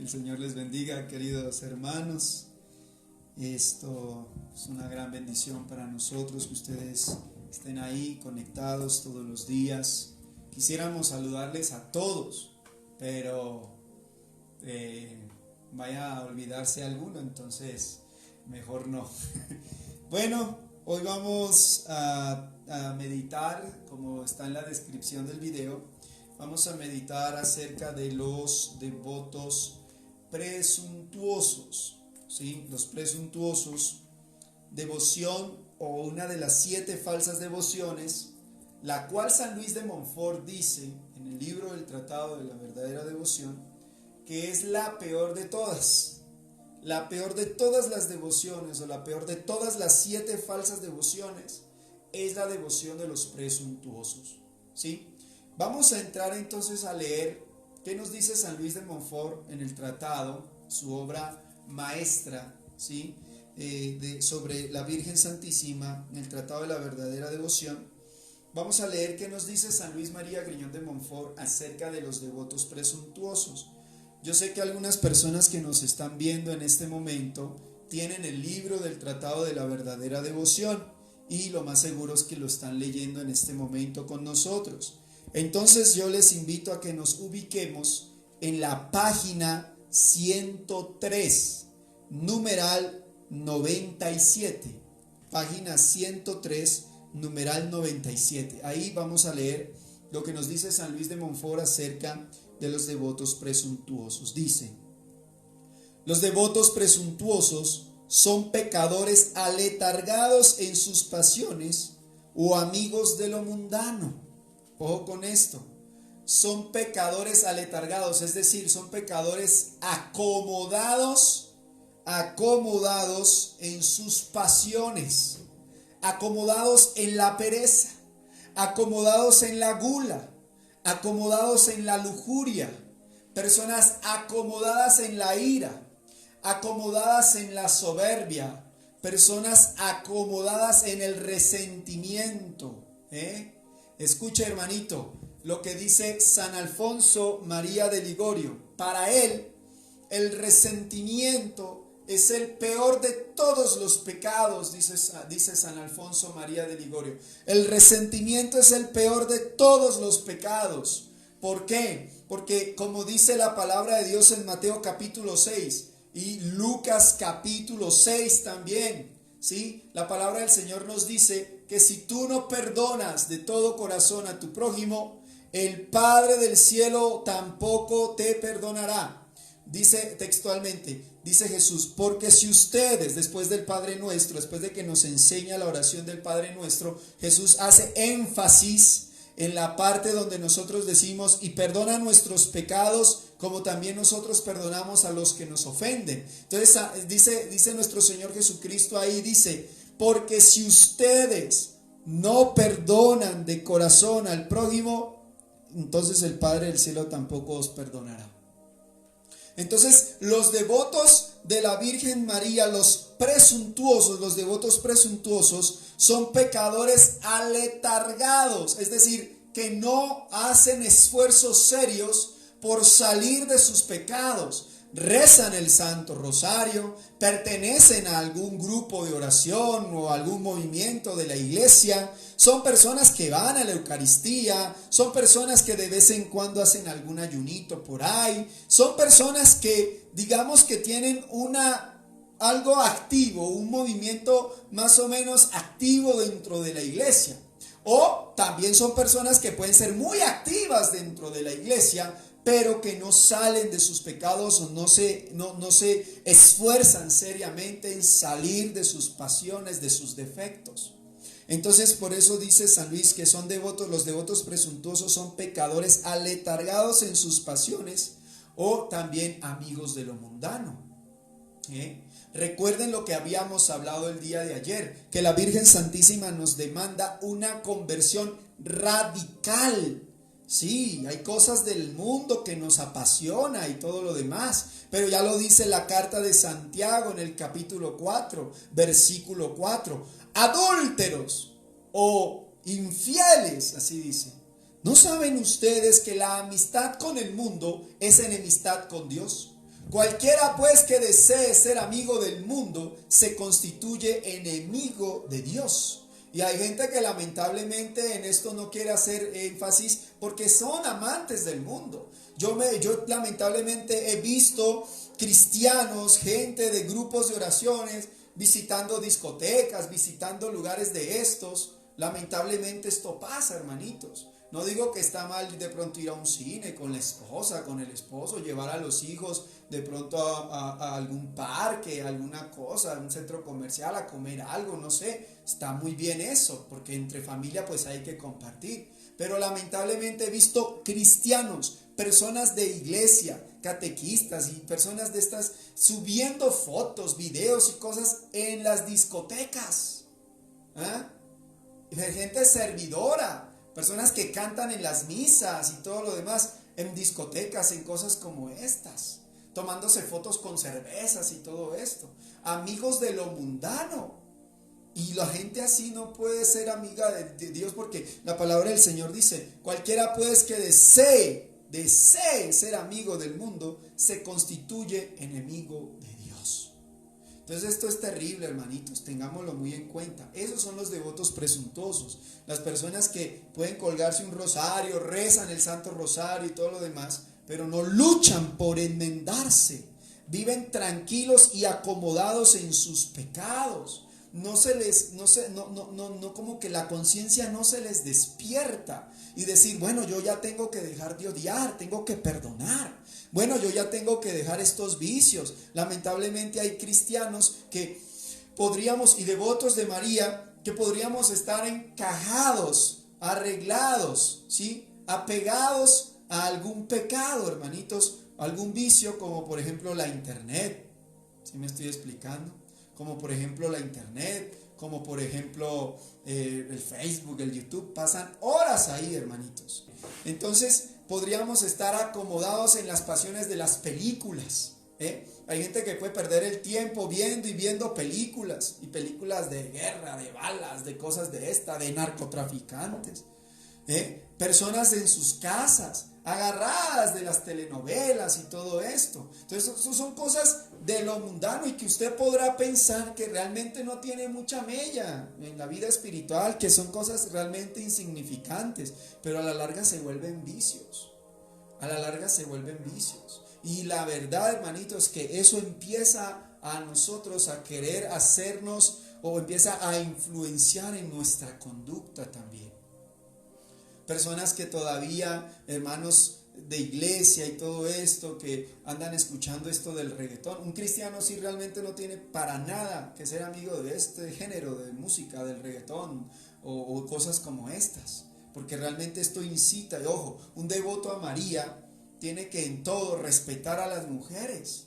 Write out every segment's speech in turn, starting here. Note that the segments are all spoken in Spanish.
El Señor les bendiga, queridos hermanos. Esto es una gran bendición para nosotros que ustedes estén ahí conectados todos los días. Quisiéramos saludarles a todos, pero vaya a olvidarse alguno, entonces mejor no. Bueno, hoy vamos a meditar, como está en la descripción del video, vamos a meditar acerca de los devotos presuntuosos, ¿sí? Los presuntuosos, devoción o una de las 7 falsas devociones, la cual San Luis de Montfort dice en el libro del Tratado de la Verdadera Devoción, que es la peor de todas. La peor de todas las devociones, o la peor de todas las 7 falsas devociones, es la devoción de los presuntuosos, ¿sí? Vamos a entrar entonces a leer qué nos dice San Luis de Montfort en el tratado, su obra maestra, ¿sí? Sobre la Virgen Santísima, en el Tratado de la Verdadera Devoción. Vamos a leer qué nos dice San Luis María Griñón de Montfort acerca de los devotos presuntuosos. Yo sé que algunas personas que nos están viendo en este momento tienen el libro del Tratado de la Verdadera Devoción y lo más seguro es que lo están leyendo en este momento con nosotros. Entonces yo les invito a que nos ubiquemos en la página 103, numeral 97. Página 103, numeral 97. Ahí vamos a leer lo que nos dice San Luis de Montfort acerca de los devotos presuntuosos. Dice: los devotos presuntuosos son pecadores aletargados en sus pasiones o amigos de lo mundano. Ojo con esto, son pecadores aletargados, es decir, son pecadores acomodados en sus pasiones, acomodados en la pereza, acomodados en la gula, acomodados en la lujuria, personas acomodadas en la ira, acomodadas en la soberbia, personas acomodadas en el resentimiento, Escucha, hermanito, lo que dice San Alfonso María de Ligorio. Para él, el resentimiento es el peor de todos los pecados, dice San Alfonso María de Ligorio. El resentimiento es el peor de todos los pecados. ¿Por qué? Porque como dice la palabra de Dios en Mateo capítulo 6 y Lucas capítulo 6 también, ¿sí? La palabra del Señor nos dice que si tú no perdonas de todo corazón a tu prójimo, el Padre del cielo tampoco te perdonará. Dice textualmente, dice Jesús, porque si ustedes, después del Padre Nuestro, después de que nos enseña la oración del Padre Nuestro, Jesús hace énfasis en la parte donde nosotros decimos, y perdona nuestros pecados, como también nosotros perdonamos a los que nos ofenden. Entonces dice nuestro Señor Jesucristo ahí, dice, porque si ustedes no perdonan de corazón al prójimo, entonces el Padre del cielo tampoco os perdonará. Entonces los devotos de la Virgen María, los devotos presuntuosos, son pecadores aletargados, es decir, que no hacen esfuerzos serios por salir de sus pecados. Rezan el Santo Rosario, pertenecen a algún grupo de oración o algún movimiento de la iglesia, son personas que van a la Eucaristía, son personas que de vez en cuando hacen algún ayunito por ahí, son personas que digamos que tienen algo activo, un movimiento más o menos activo dentro de la iglesia. O también son personas que pueden ser muy activas dentro de la iglesia, pero que no salen de sus pecados o no se esfuerzan seriamente en salir de sus pasiones, de sus defectos. Entonces por eso dice San Luis que los devotos presuntuosos son pecadores aletargados en sus pasiones o también amigos de lo mundano. Recuerden lo que habíamos hablado el día de ayer, que la Virgen Santísima nos demanda una conversión radical. Sí, hay cosas del mundo que nos apasiona y todo lo demás, pero ya lo dice la carta de Santiago en el capítulo 4, versículo 4. Adúlteros o infieles, así dice. ¿No saben ustedes que la amistad con el mundo es enemistad con Dios? Cualquiera pues que desee ser amigo del mundo se constituye enemigo de Dios. Y hay gente que lamentablemente en esto no quiere hacer énfasis porque son amantes del mundo. Yo lamentablemente he visto cristianos, gente de grupos de oraciones, visitando discotecas, visitando lugares de estos. Lamentablemente esto pasa, hermanitos. No digo que está mal de pronto ir a un cine con la esposa, con el esposo, llevar a los hijos de pronto a algún parque, alguna cosa, a un centro comercial, a comer algo, no sé. Está muy bien eso, porque entre familia pues hay que compartir. Pero lamentablemente he visto cristianos, personas de iglesia, catequistas y personas de estas subiendo fotos, videos y cosas en las discotecas. ¿Ah? Gente servidora. Personas que cantan en las misas y todo lo demás, en discotecas, en cosas como estas, tomándose fotos con cervezas y todo esto, amigos de lo mundano. Y la gente así no puede ser amiga de Dios, porque la palabra del Señor dice, cualquiera pues que desee ser amigo del mundo, se constituye enemigo de Dios. Entonces esto es terrible, hermanitos, tengámoslo muy en cuenta. Esos son los devotos presuntuosos, las personas que pueden colgarse un rosario, rezan el Santo Rosario y todo lo demás, pero no luchan por enmendarse, viven tranquilos y acomodados en sus pecados. No como que la conciencia no se les despierta y decir, bueno, yo ya tengo que dejar de odiar, tengo que perdonar. Bueno, yo ya tengo que dejar estos vicios. Lamentablemente hay cristianos que podríamos, y devotos de María, que podríamos estar encajados, arreglados, ¿sí? Apegados a algún pecado, hermanitos, algún vicio, como por ejemplo la internet. ¿Sí me estoy explicando? Como por ejemplo la internet, como por ejemplo el Facebook, el YouTube, pasan horas ahí, hermanitos. Entonces podríamos estar acomodados en las pasiones de las películas. Hay gente que puede perder el tiempo viendo y viendo películas, y películas de guerra, de balas, de cosas de narcotraficantes. Personas en sus casas, agarradas de las telenovelas y todo esto. Entonces, eso son cosas de lo mundano y que usted podrá pensar que realmente no tiene mucha mella en la vida espiritual, que son cosas realmente insignificantes, pero a la larga se vuelven vicios. A la larga se vuelven vicios. Y la verdad, hermanito, es que eso empieza a nosotros a querer hacernos o empieza a influenciar en nuestra conducta también. Personas que todavía, hermanos de iglesia y todo esto, que andan escuchando esto del reggaetón. Un cristiano sí realmente no tiene para nada que ser amigo de este género de música, del reggaetón o cosas como estas. Porque realmente esto incita, y ojo, un devoto a María tiene que en todo respetar a las mujeres,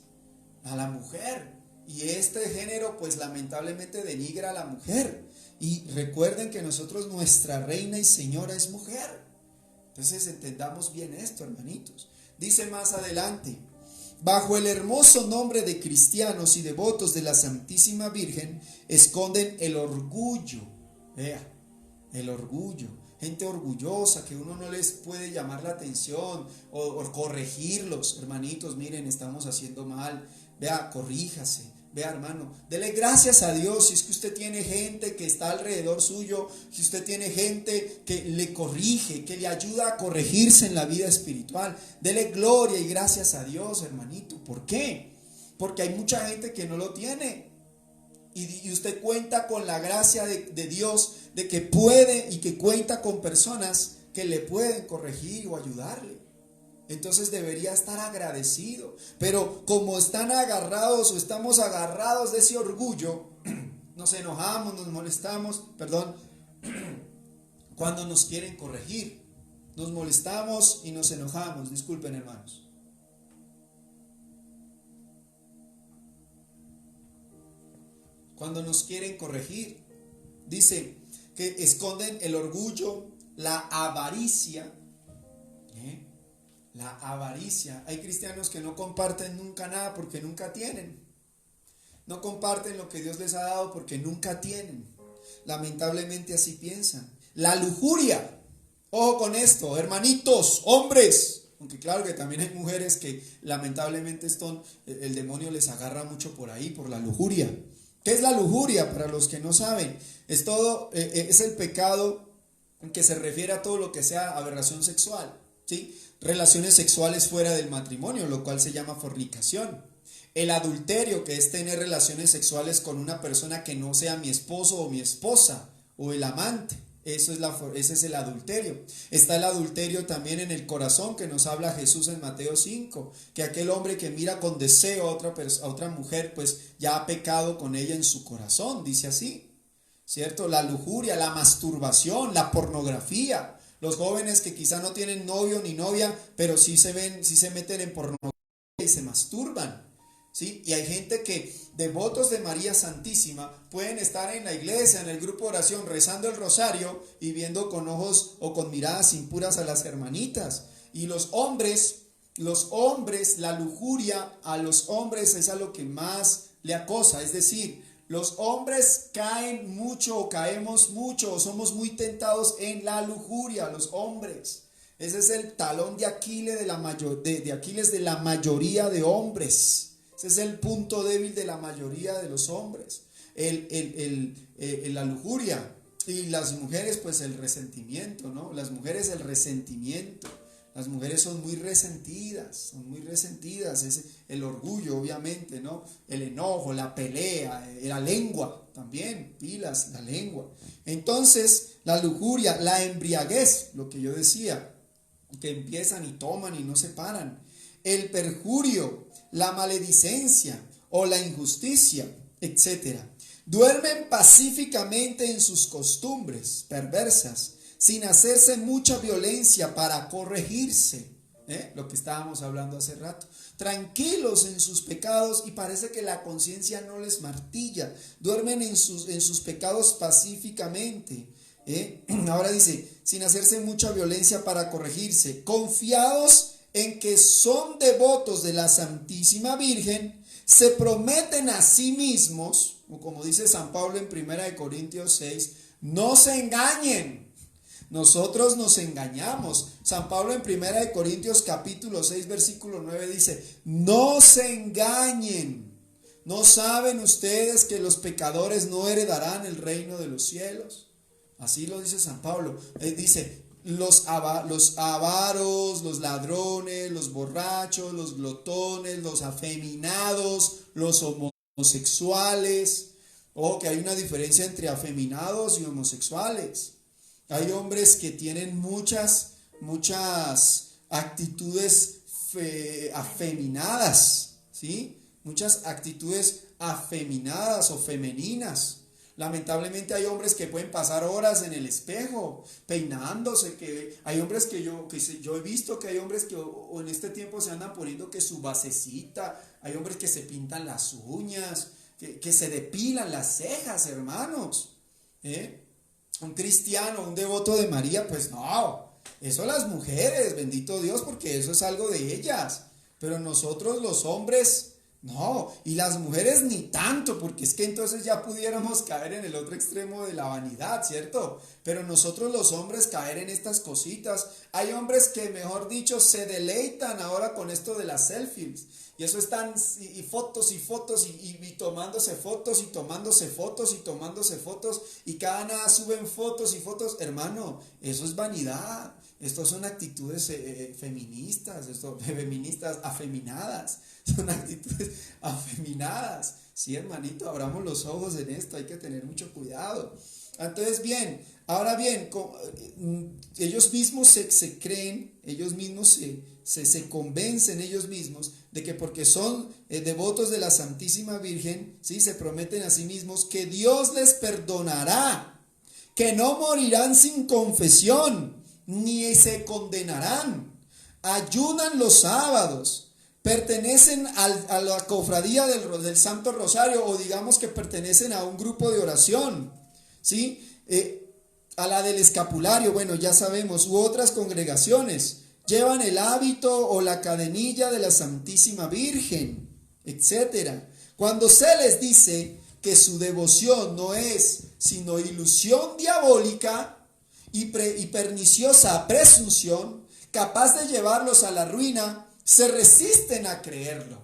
a la mujer. Y este género pues lamentablemente denigra a la mujer. Y recuerden que nosotros, nuestra reina y señora es mujer. Entonces entendamos bien esto, hermanitos. Dice más adelante, bajo el hermoso nombre de cristianos y devotos de la Santísima Virgen, esconden el orgullo. Vea, el orgullo. Gente orgullosa que uno no les puede llamar la atención o corregirlos. Hermanitos, miren, estamos haciendo mal. Vea, corríjase. Vea, hermano, dele gracias a Dios si es que usted tiene gente que está alrededor suyo, si usted tiene gente que le corrige, que le ayuda a corregirse en la vida espiritual. Dele gloria y gracias a Dios, hermanito. ¿Por qué? Porque hay mucha gente que no lo tiene. Y usted cuenta con la gracia de Dios, de que puede y que cuenta con personas que le pueden corregir o ayudarle. Entonces debería estar agradecido. Pero como están agarrados o estamos agarrados de ese orgullo, nos enojamos, nos molestamos, cuando nos quieren corregir. Nos molestamos y nos enojamos. Disculpen, hermanos. Cuando nos quieren corregir, dice que esconden el orgullo, la avaricia. La avaricia. Hay cristianos que no comparten nunca nada porque nunca tienen. No comparten lo que Dios les ha dado porque nunca tienen. Lamentablemente así piensan. La lujuria. Ojo con esto, hermanitos, hombres. Aunque claro que también hay mujeres que lamentablemente el demonio les agarra mucho por ahí, por la lujuria. ¿Qué es la lujuria? Para los que no saben, es el pecado que se refiere a todo lo que sea aberración sexual, ¿sí? Relaciones sexuales fuera del matrimonio, lo cual se llama fornicación. El adulterio, que es tener relaciones sexuales con una persona que no sea mi esposo o mi esposa, o el amante. Ese es el adulterio. Está el adulterio también en el corazón, que nos habla Jesús en Mateo 5, que aquel hombre que mira con deseo a otra mujer, pues ya ha pecado con ella en su corazón, dice así, ¿cierto? La lujuria, la masturbación, la pornografía. Los jóvenes que quizá no tienen novio ni novia, pero sí se meten en pornografía y se masturban. ¿Sí? Y hay gente que, devotos de María Santísima, pueden estar en la iglesia, en el grupo de oración, rezando el rosario y viendo con ojos o con miradas impuras a las hermanitas. Y los hombres, la lujuria a los hombres es a lo que más le acosa. Es decir, los hombres caen mucho o caemos mucho o somos muy tentados en la lujuria, los hombres. Ese es el talón de Aquiles de la mayoría de hombres. Ese es el punto débil de la mayoría de los hombres, la lujuria. Y las mujeres, pues el resentimiento, ¿no? Las mujeres, el resentimiento. Las mujeres son muy resentidas, es el orgullo, obviamente, ¿no? El enojo, la pelea, la lengua, también, pilas, la lengua. Entonces, la lujuria, la embriaguez, lo que yo decía, que empiezan y toman y no se paran. El perjurio, la maledicencia o la injusticia, etc. Duermen pacíficamente en sus costumbres perversas, sin hacerse mucha violencia para corregirse. Lo que estábamos hablando hace rato. Tranquilos en sus pecados y parece que la conciencia no les martilla. Duermen en sus pecados pacíficamente. Ahora dice, sin hacerse mucha violencia para corregirse, confiados en que son devotos de la Santísima Virgen, se prometen a sí mismos, o como dice San Pablo en 1 Corintios 6, no se engañen. Nosotros nos engañamos. San Pablo en 1 Corintios capítulo 6 versículo 9 dice, no se engañen. ¿No saben ustedes que los pecadores no heredarán el reino de los cielos? Así lo dice San Pablo. Dice, los avaros, los ladrones, los borrachos, los glotones, los afeminados, los homosexuales. Que hay una diferencia entre afeminados y homosexuales. Hay hombres que tienen muchas actitudes afeminadas, ¿sí? Muchas actitudes afeminadas o femeninas. Lamentablemente hay hombres que pueden pasar horas en el espejo peinándose, que hay hombres que yo he visto que hay hombres que o en este tiempo se andan poniendo que su basecita, hay hombres que se pintan las uñas, que se depilan las cejas, hermanos. Un cristiano, un devoto de María, pues no, eso las mujeres, bendito Dios, porque eso es algo de ellas, pero nosotros los hombres no, y las mujeres ni tanto, porque es que entonces ya pudiéramos caer en el otro extremo de la vanidad, ¿cierto? Pero nosotros los hombres caer en estas cositas. Hay hombres que, mejor dicho, se deleitan ahora con esto de las selfies. Y eso están y fotos y fotos y tomándose fotos y tomándose fotos y tomándose fotos y cada nada suben fotos y fotos. Hermano, eso es vanidad. Estos son actitudes feministas, afeminadas. Son actitudes afeminadas. Sí, hermanito, abramos los ojos en esto, hay que tener mucho cuidado. Entonces, ahora bien, ellos mismos se creen, ellos mismos se convencen ellos mismos de que porque son devotos de la Santísima Virgen, ¿sí? Se prometen a sí mismos que Dios les perdonará, que no morirán sin confesión, ni se condenarán, ayunan los sábados, pertenecen a la cofradía del Santo Rosario, o digamos que pertenecen a un grupo de oración, ¿sí? A la del escapulario, bueno, ya sabemos, u otras congregaciones, llevan el hábito o la cadenilla de la Santísima Virgen, etc. Cuando se les dice que su devoción no es sino ilusión diabólica y perniciosa presunción, capaz de llevarlos a la ruina, se resisten a creerlo.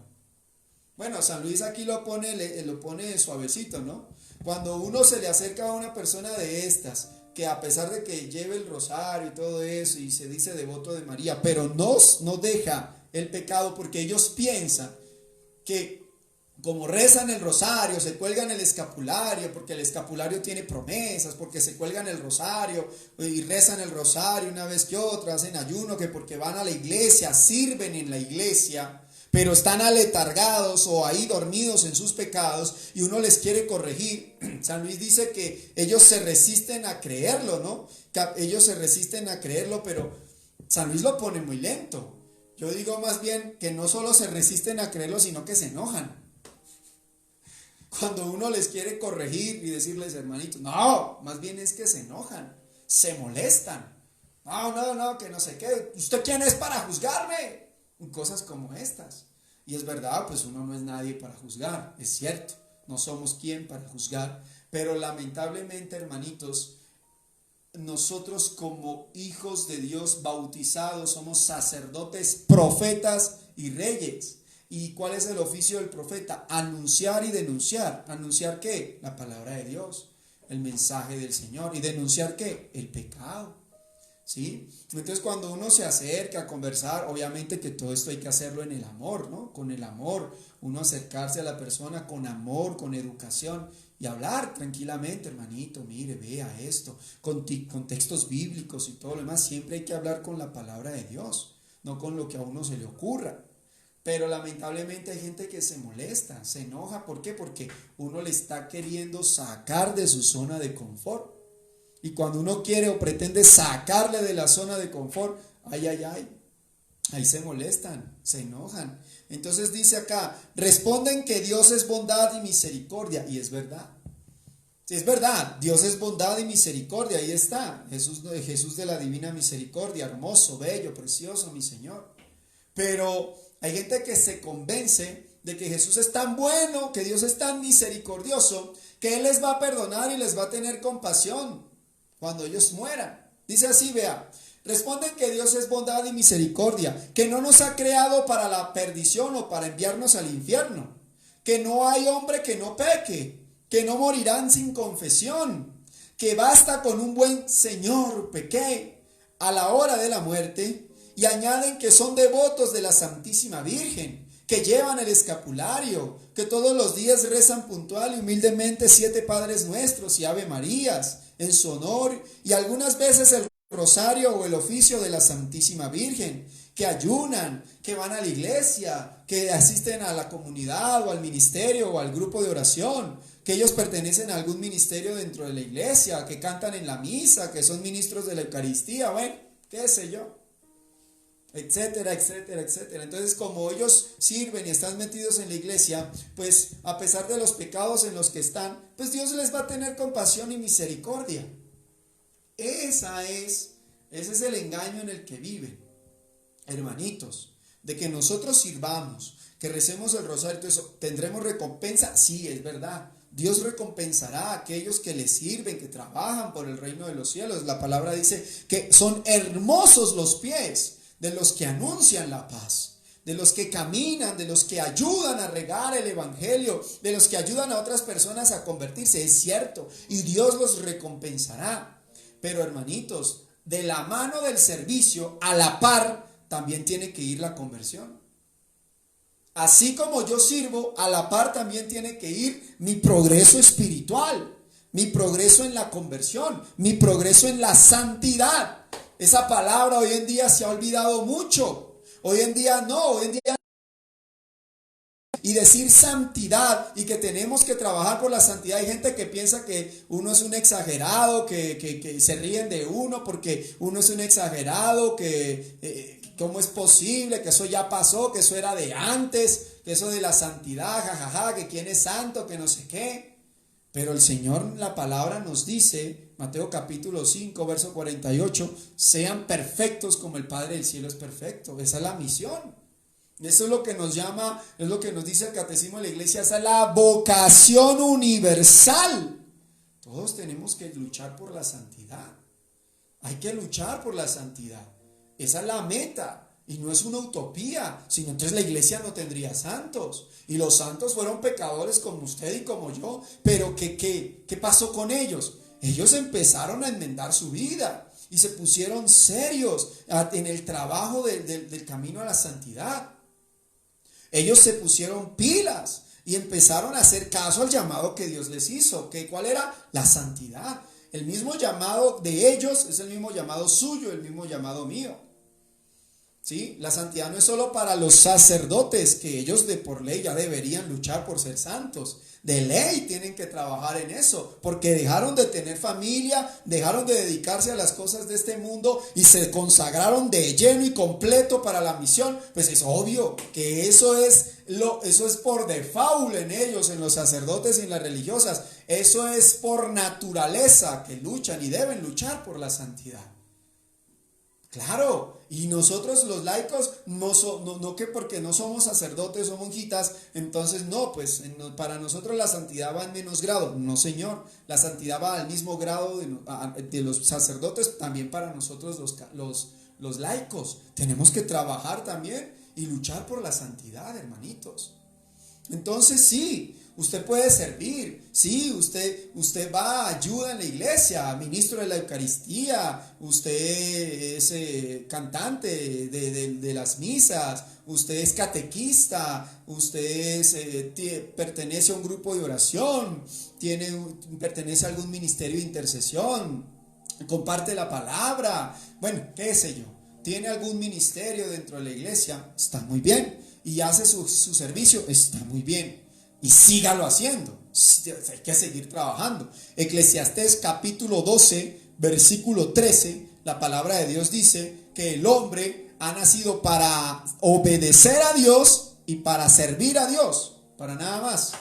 Bueno, San Luis aquí lo pone suavecito, ¿no? Cuando uno se le acerca a una persona de estas, que a pesar de que lleve el rosario y todo eso, y se dice devoto de María, pero no deja el pecado, porque ellos piensan que como rezan el rosario, se cuelgan el escapulario, porque el escapulario tiene promesas, porque se cuelgan el rosario y rezan el rosario una vez que otra, hacen ayuno, que porque van a la iglesia, sirven en la iglesia, pero están aletargados o ahí dormidos en sus pecados y uno les quiere corregir. San Luis dice que ellos se resisten a creerlo, ¿no? Ellos se resisten a creerlo, pero San Luis lo pone muy lento. Yo digo más bien que no solo se resisten a creerlo, sino que se enojan. Cuando uno les quiere corregir y decirles, hermanitos, no, más bien es que se enojan, se molestan. No, que no sé qué. ¿Usted quién es para juzgarme? Cosas como estas. Y es verdad, pues uno no es nadie para juzgar, es cierto, no somos quien para juzgar, pero lamentablemente, hermanitos, nosotros como hijos de Dios bautizados somos sacerdotes, profetas y reyes. ¿Y cuál es el oficio del profeta? Anunciar y denunciar. ¿Anunciar qué? La palabra de Dios, el mensaje del Señor. ¿Y denunciar qué? El pecado. ¿Sí? Entonces cuando uno se acerca a conversar, obviamente que todo esto hay que hacerlo en el amor, ¿no? Con el amor, uno acercarse a la persona con amor, con educación y hablar tranquilamente, hermanito, mire, vea esto, con textos bíblicos y todo lo demás, siempre hay que hablar con la palabra de Dios, no con lo que a uno se le ocurra. Pero lamentablemente hay gente que se molesta, se enoja, ¿por qué? Porque uno le está queriendo sacar de su zona de confort. Y cuando uno quiere o pretende sacarle de la zona de confort, ahí se molestan, se enojan. Entonces dice acá, responden que Dios es bondad y misericordia. Y es verdad. Sí, es verdad, Dios es bondad y misericordia. Ahí está, Jesús de la divina misericordia, hermoso, bello, precioso, mi Señor. Pero hay gente que se convence de que Jesús es tan bueno, que Dios es tan misericordioso, que Él les va a perdonar y les va a tener compasión cuando ellos mueran. Dice así, vea, responden que Dios es bondad y misericordia, que no nos ha creado para la perdición o para enviarnos al infierno, que no hay hombre que no peque, que no morirán sin confesión, que basta con un buen Señor pequé a la hora de la muerte, y añaden que son devotos de la Santísima Virgen, que llevan el escapulario, que todos los días rezan puntual y humildemente 7 Padres Nuestros y Ave Marías en su honor, y algunas veces el rosario o el oficio de la Santísima Virgen, que ayunan, que van a la iglesia, que asisten a la comunidad o al ministerio o al grupo de oración, que ellos pertenecen a algún ministerio dentro de la iglesia, que cantan en la misa, que son ministros de la Eucaristía, bueno, qué sé yo, etcétera, etcétera, etcétera. Entonces, como ellos sirven y están metidos en la iglesia, pues a pesar de los pecados en los que están, pues Dios les va a tener compasión y misericordia. Ese es el engaño en el que viven, hermanitos, de que nosotros sirvamos, que recemos el rosario, entonces, ¿tendremos recompensa? Sí, es verdad. Dios recompensará a aquellos que le sirven, que trabajan por el reino de los cielos. La palabra dice que son hermosos los pies de los que anuncian la paz, de los que caminan, de los que ayudan a regar el evangelio, de los que ayudan a otras personas a convertirse. Es cierto, y Dios los recompensará. Pero hermanitos, de la mano del servicio, a la par, también tiene que ir la conversión. Así como yo sirvo, a la par también tiene que ir mi progreso espiritual, mi progreso en la conversión, mi progreso en la santidad. Esa palabra hoy en día se ha olvidado mucho. Hoy en día no, hoy en día y decir santidad y que tenemos que trabajar por la santidad. Hay gente que piensa que uno es un exagerado, que se ríen de uno porque uno es un exagerado, que cómo es posible, que eso ya pasó, que eso era de antes, que eso de la santidad, jajaja, que quién es santo, que no sé qué. Pero el Señor, la palabra nos dice, Mateo capítulo 5, verso 48, sean perfectos como el Padre del cielo es perfecto. Esa es la misión. Eso es lo que nos llama, es lo que nos dice el catecismo de la iglesia, esa es la vocación universal. Todos tenemos que luchar por la santidad. Hay que luchar por la santidad. Esa es la meta. Y no es una utopía, sino entonces la iglesia no tendría santos. Y los santos fueron pecadores como usted y como yo. Pero ¿qué pasó con ellos? Ellos empezaron a enmendar su vida y se pusieron serios en el trabajo del camino a la santidad. Ellos se pusieron pilas y empezaron a hacer caso al llamado que Dios les hizo. ¿Cuál era? La santidad. El mismo llamado de ellos es el mismo llamado suyo, el mismo llamado mío. ¿Sí? La santidad no es solo para los sacerdotes, que ellos de por ley ya deberían luchar por ser santos. De ley tienen que trabajar en eso, porque dejaron de tener familia, dejaron de dedicarse a las cosas de este mundo y se consagraron de lleno y completo para la misión. Pues es obvio que eso es por default en ellos, en los sacerdotes y en las religiosas. Eso es por naturaleza que luchan y deben luchar por la santidad. Claro, y nosotros los laicos no que porque no somos sacerdotes o monjitas, entonces no, pues para nosotros la santidad va en menos grado. No, señor, la santidad va al mismo grado de los sacerdotes, también para nosotros los laicos. Tenemos que trabajar también y luchar por la santidad, hermanitos. Entonces sí, usted puede servir, sí, usted va, ayuda en la iglesia, ministro de la Eucaristía, usted es cantante de las misas, usted es catequista, usted pertenece a un grupo de oración, pertenece a algún ministerio de intercesión, comparte la palabra, bueno, qué sé yo, tiene algún ministerio dentro de la iglesia, está muy bien. Y hace su servicio, está muy bien. Y sígalo haciendo. Hay que seguir trabajando. Eclesiastés capítulo 12, versículo 13, la palabra de Dios dice que el hombre ha nacido para obedecer a Dios y para servir a Dios. Para nada más.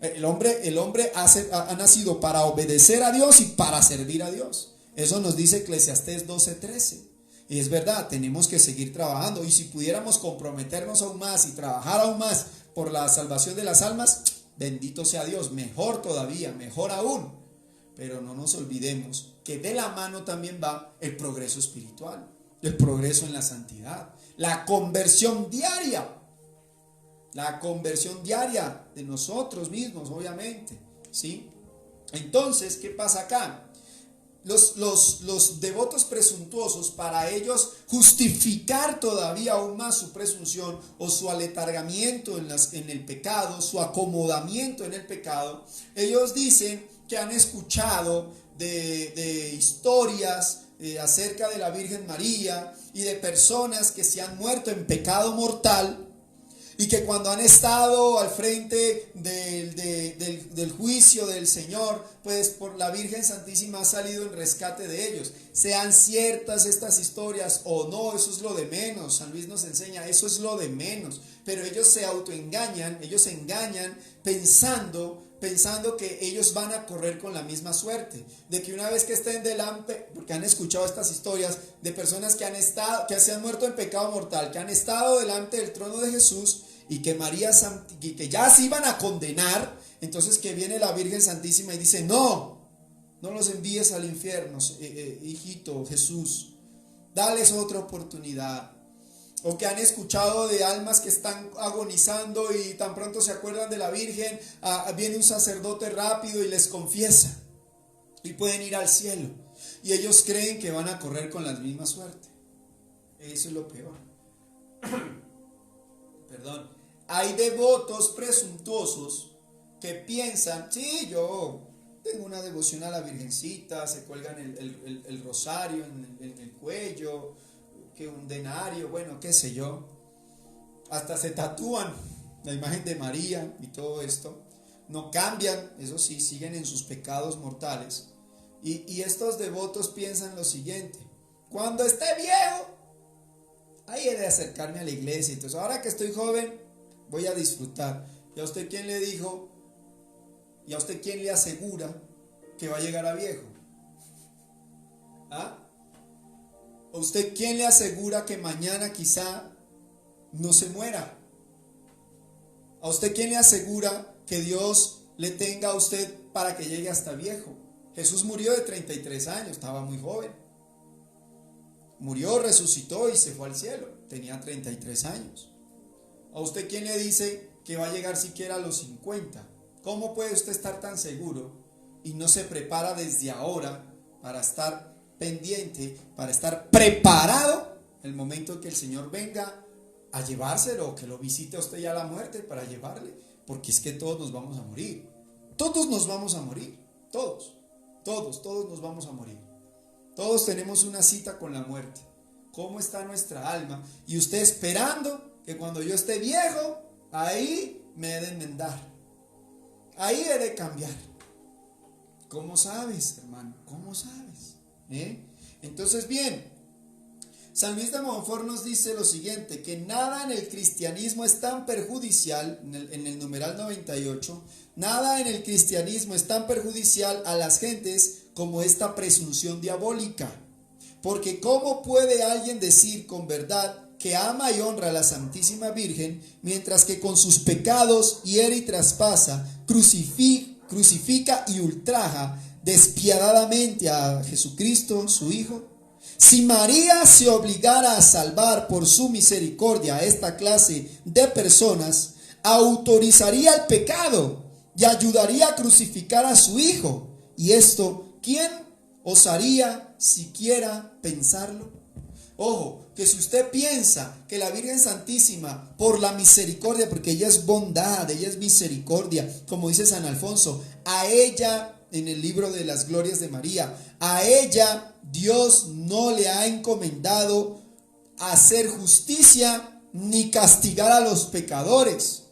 El hombre ha nacido para obedecer a Dios y para servir a Dios. Eso nos dice Eclesiastés 12, 13. Y es verdad, tenemos que seguir trabajando. Y si pudiéramos comprometernos aún más y trabajar aún más por la salvación de las almas, bendito sea Dios, mejor todavía, mejor aún. Pero no nos olvidemos que de la mano también va el progreso espiritual, el progreso en la santidad, la conversión diaria de nosotros mismos, obviamente, ¿sí? Entonces, ¿qué pasa acá? Los devotos presuntuosos, para ellos justificar todavía aún más su presunción o su aletargamiento en el pecado, su acomodamiento en el pecado, ellos dicen que han escuchado de historias acerca de la Virgen María y de personas que se han muerto en pecado mortal, y que cuando han estado al frente del juicio del Señor, pues por la Virgen Santísima ha salido en rescate de ellos. Sean ciertas estas historias o no, eso es lo de menos. San Luis nos enseña, eso es lo de menos. Pero ellos se autoengañan, ellos se engañan pensando que ellos van a correr con la misma suerte, de que una vez que estén delante, porque han escuchado estas historias de personas que se han muerto en pecado mortal, que han estado delante del trono de Jesús y que que ya se iban a condenar, entonces que viene la Virgen Santísima y dice, no los envíes al infierno, hijito Jesús, dales otra oportunidad. O que han escuchado de almas que están agonizando y tan pronto se acuerdan de la Virgen, viene un sacerdote rápido y les confiesa y pueden ir al cielo. Y ellos creen que van a correr con la misma suerte. Eso es lo peor. Perdón. Hay devotos presuntuosos que piensan, sí, yo tengo una devoción a la Virgencita, se cuelgan el rosario en el cuello, que un denario, bueno, qué sé yo, hasta se tatúan la imagen de María y todo esto, no cambian, eso sí, siguen en sus pecados mortales, y estos devotos piensan lo siguiente: cuando esté viejo, ahí he de acercarme a la iglesia, entonces ahora que estoy joven, voy a disfrutar. ¿Y a usted quién le dijo? ¿Y a usted quién le asegura que va a llegar a viejo? ¿Ah? ¿A usted quién le asegura que mañana quizá no se muera? ¿A usted quién le asegura que Dios le tenga a usted para que llegue hasta viejo? Jesús murió de 33 años, estaba muy joven. murió, resucitó y se fue al cielo. Tenía 33 años. ¿A usted quién le dice que va a llegar siquiera a los 50? ¿Cómo puede usted estar tan seguro y no se prepara desde ahora para estar pendiente, para estar preparado el momento que el Señor venga a llevárselo o que lo visite a usted ya a la muerte para llevarle? Porque es que todos nos vamos a morir. Todos nos vamos a morir. Todos nos vamos a morir. Todos tenemos una cita con la muerte. ¿Cómo está nuestra alma? Y usted esperando que cuando yo esté viejo, ahí me he de enmendar. Ahí he de cambiar. ¿Cómo sabes, hermano? ¿Cómo sabes? Entonces, bien, San Luis de Montfort nos dice lo siguiente, que nada en el cristianismo es tan perjudicial, en el numeral 98, nada en el cristianismo es tan perjudicial a las gentes como esta presunción diabólica. Porque ¿cómo puede alguien decir con verdad que ama y honra a la Santísima Virgen, mientras que con sus pecados hiere y traspasa, crucifica y ultraja despiadadamente a Jesucristo, su Hijo? Si María se obligara a salvar por su misericordia a esta clase de personas, autorizaría el pecado y ayudaría a crucificar a su Hijo. Y esto, ¿quién osaría siquiera pensarlo? Ojo, que si usted piensa que la Virgen Santísima, por la misericordia, porque ella es bondad, ella es misericordia, como dice San Alfonso, a ella, en el libro de las glorias de María, a ella Dios no le ha encomendado hacer justicia ni castigar a los pecadores.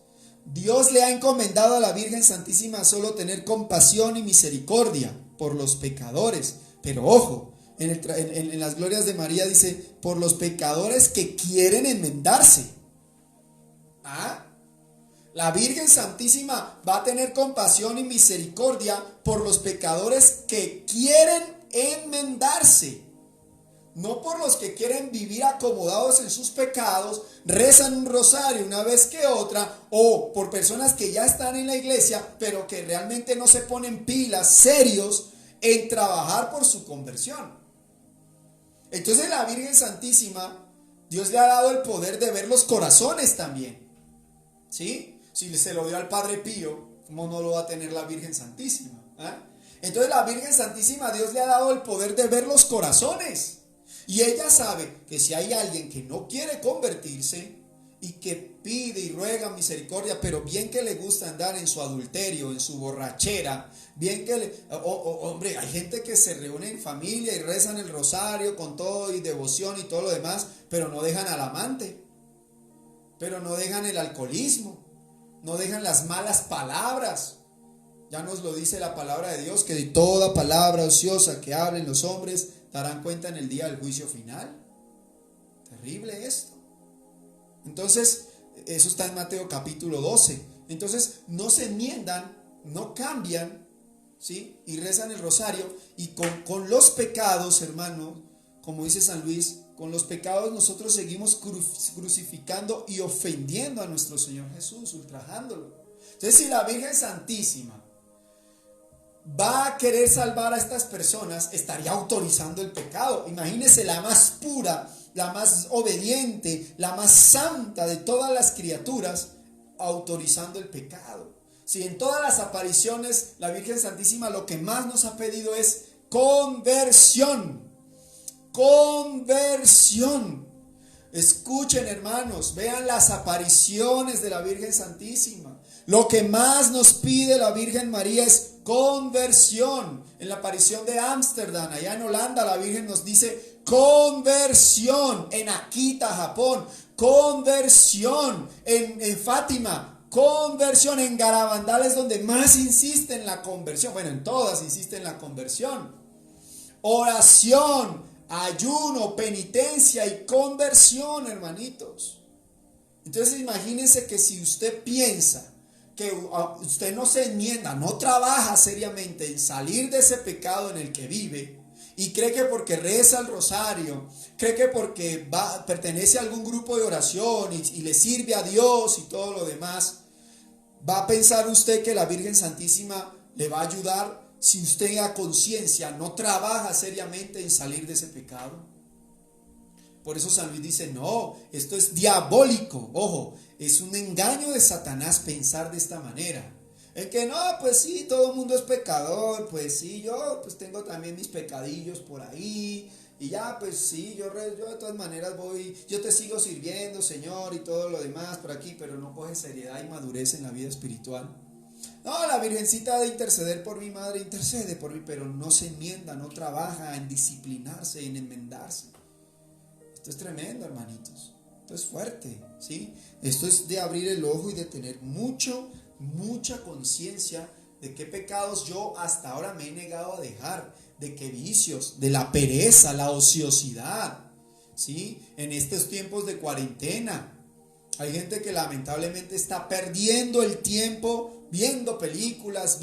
Dios le ha encomendado a la Virgen Santísima solo tener compasión y misericordia por los pecadores. Pero ojo, en las glorias de María dice, por los pecadores que quieren enmendarse. La Virgen Santísima va a tener compasión y misericordia por los pecadores que quieren enmendarse. No por los que quieren vivir acomodados en sus pecados, rezan un rosario una vez que otra, o por personas que ya están en la iglesia, pero que realmente no se ponen pilas, serios, en trabajar por su conversión. Entonces la Virgen Santísima, Dios le ha dado el poder de ver los corazones también. ¿Sí? Si se lo dio al Padre Pío, ¿cómo no lo va a tener la Virgen Santísima? Entonces la Virgen Santísima, Dios le ha dado el poder de ver los corazones. Y ella sabe que si hay alguien que no quiere convertirse y que pide y ruega misericordia, pero bien que le gusta andar en su adulterio, en su borrachera, bien que hombre, hay gente que se reúne en familia y rezan el rosario con todo y devoción y todo lo demás, pero no dejan al amante, pero no dejan el alcoholismo, no dejan las malas palabras. Ya nos lo dice la palabra de Dios, que de toda palabra ociosa que hablen los hombres darán cuenta en el día del juicio final. Terrible esto. Entonces, eso está en Mateo capítulo 12. Entonces, no se enmiendan, no cambian, ¿sí? Y rezan el rosario. Y con los pecados, hermano, como dice San Luis, con los pecados nosotros seguimos crucificando y ofendiendo a nuestro Señor Jesús, ultrajándolo. Entonces, si la Virgen Santísima va a querer salvar a estas personas, estaría autorizando el pecado. Imagínese la más pura, la más obediente, la más santa de todas las criaturas, autorizando el pecado. Si en todas las apariciones la Virgen Santísima lo que más nos ha pedido es conversión. Conversión. Escuchen, hermanos, vean las apariciones de la Virgen Santísima. Lo que más nos pide la Virgen María es conversión. En la aparición de Ámsterdam, allá en Holanda, la Virgen nos dice conversión. En Akita, Japón, conversión. En Fátima, conversión. En Garabandal es donde más insiste en la conversión. Bueno, en todas insiste en la conversión. Oración, ayuno, penitencia y conversión, hermanitos. Entonces imagínense que si usted piensa que usted no se enmienda, no trabaja seriamente en salir de ese pecado en el que vive, y cree que porque reza el rosario, cree que porque pertenece a algún grupo de oración y le sirve a Dios y todo lo demás, va a pensar usted que la Virgen Santísima le va a ayudar si usted a conciencia no trabaja seriamente en salir de ese pecado. Por eso San Luis dice, no, esto es diabólico. Ojo, es un engaño de Satanás pensar de esta manera. El que no, pues sí, todo el mundo es pecador, pues sí, yo pues tengo también mis pecadillos por ahí. Y ya, pues sí, yo de todas maneras voy, yo te sigo sirviendo, Señor, y todo lo demás por aquí, pero no coge seriedad y madurez en la vida espiritual. No, la Virgencita de interceder por mi madre, intercede por mí, pero no se enmienda, no trabaja en disciplinarse, en enmendarse. Esto es tremendo, hermanitos. Esto es fuerte, ¿sí? Esto es de abrir el ojo y de tener mucha conciencia de qué pecados yo hasta ahora me he negado a dejar, de qué vicios, de la pereza, la ociosidad, ¿sí? En estos tiempos de cuarentena, hay gente que lamentablemente está perdiendo el tiempo viendo películas,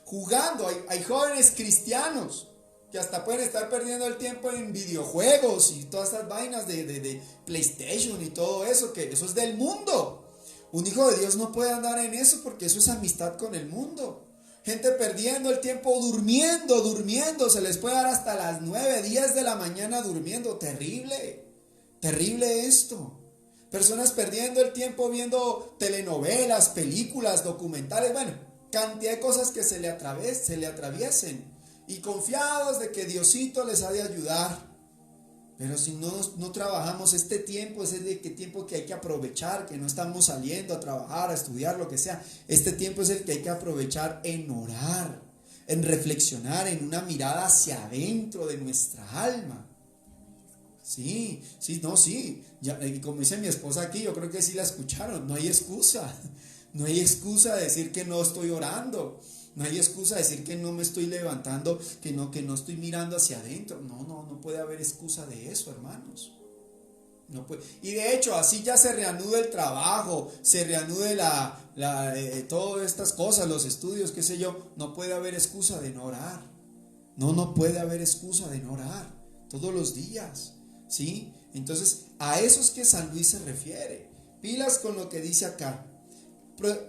jugando. Hay jóvenes cristianos que hasta pueden estar perdiendo el tiempo en videojuegos y todas estas vainas de PlayStation y todo eso, que eso es del mundo. Un hijo de Dios no puede andar en eso porque eso es amistad con el mundo. Gente perdiendo el tiempo durmiendo, se les puede dar hasta las 9, 10 de la mañana durmiendo. Terrible esto. Personas perdiendo el tiempo viendo telenovelas, películas, documentales, bueno, cantidad de cosas que se le atraviesen y confiados de que Diosito les ha de ayudar. Pero si no trabajamos este tiempo, ese es el tiempo que hay que aprovechar, que no estamos saliendo a trabajar, a estudiar, lo que sea. Este tiempo es el que hay que aprovechar en orar, en reflexionar, en una mirada hacia adentro de nuestra alma. Sí, ya, y como dice mi esposa aquí, yo creo que sí la escucharon, no hay excusa de decir que no estoy orando, no hay excusa de decir que no me estoy levantando, que no estoy mirando hacia adentro, no puede haber excusa de eso, hermanos, no puede. Y de hecho, así ya se reanude el trabajo, se reanude todas estas cosas, los estudios, qué sé yo, no puede haber excusa de no orar, no puede haber excusa de no orar, todos los días. ¿Sí? Entonces, a eso es que San Luis se refiere. Pilas con lo que dice acá.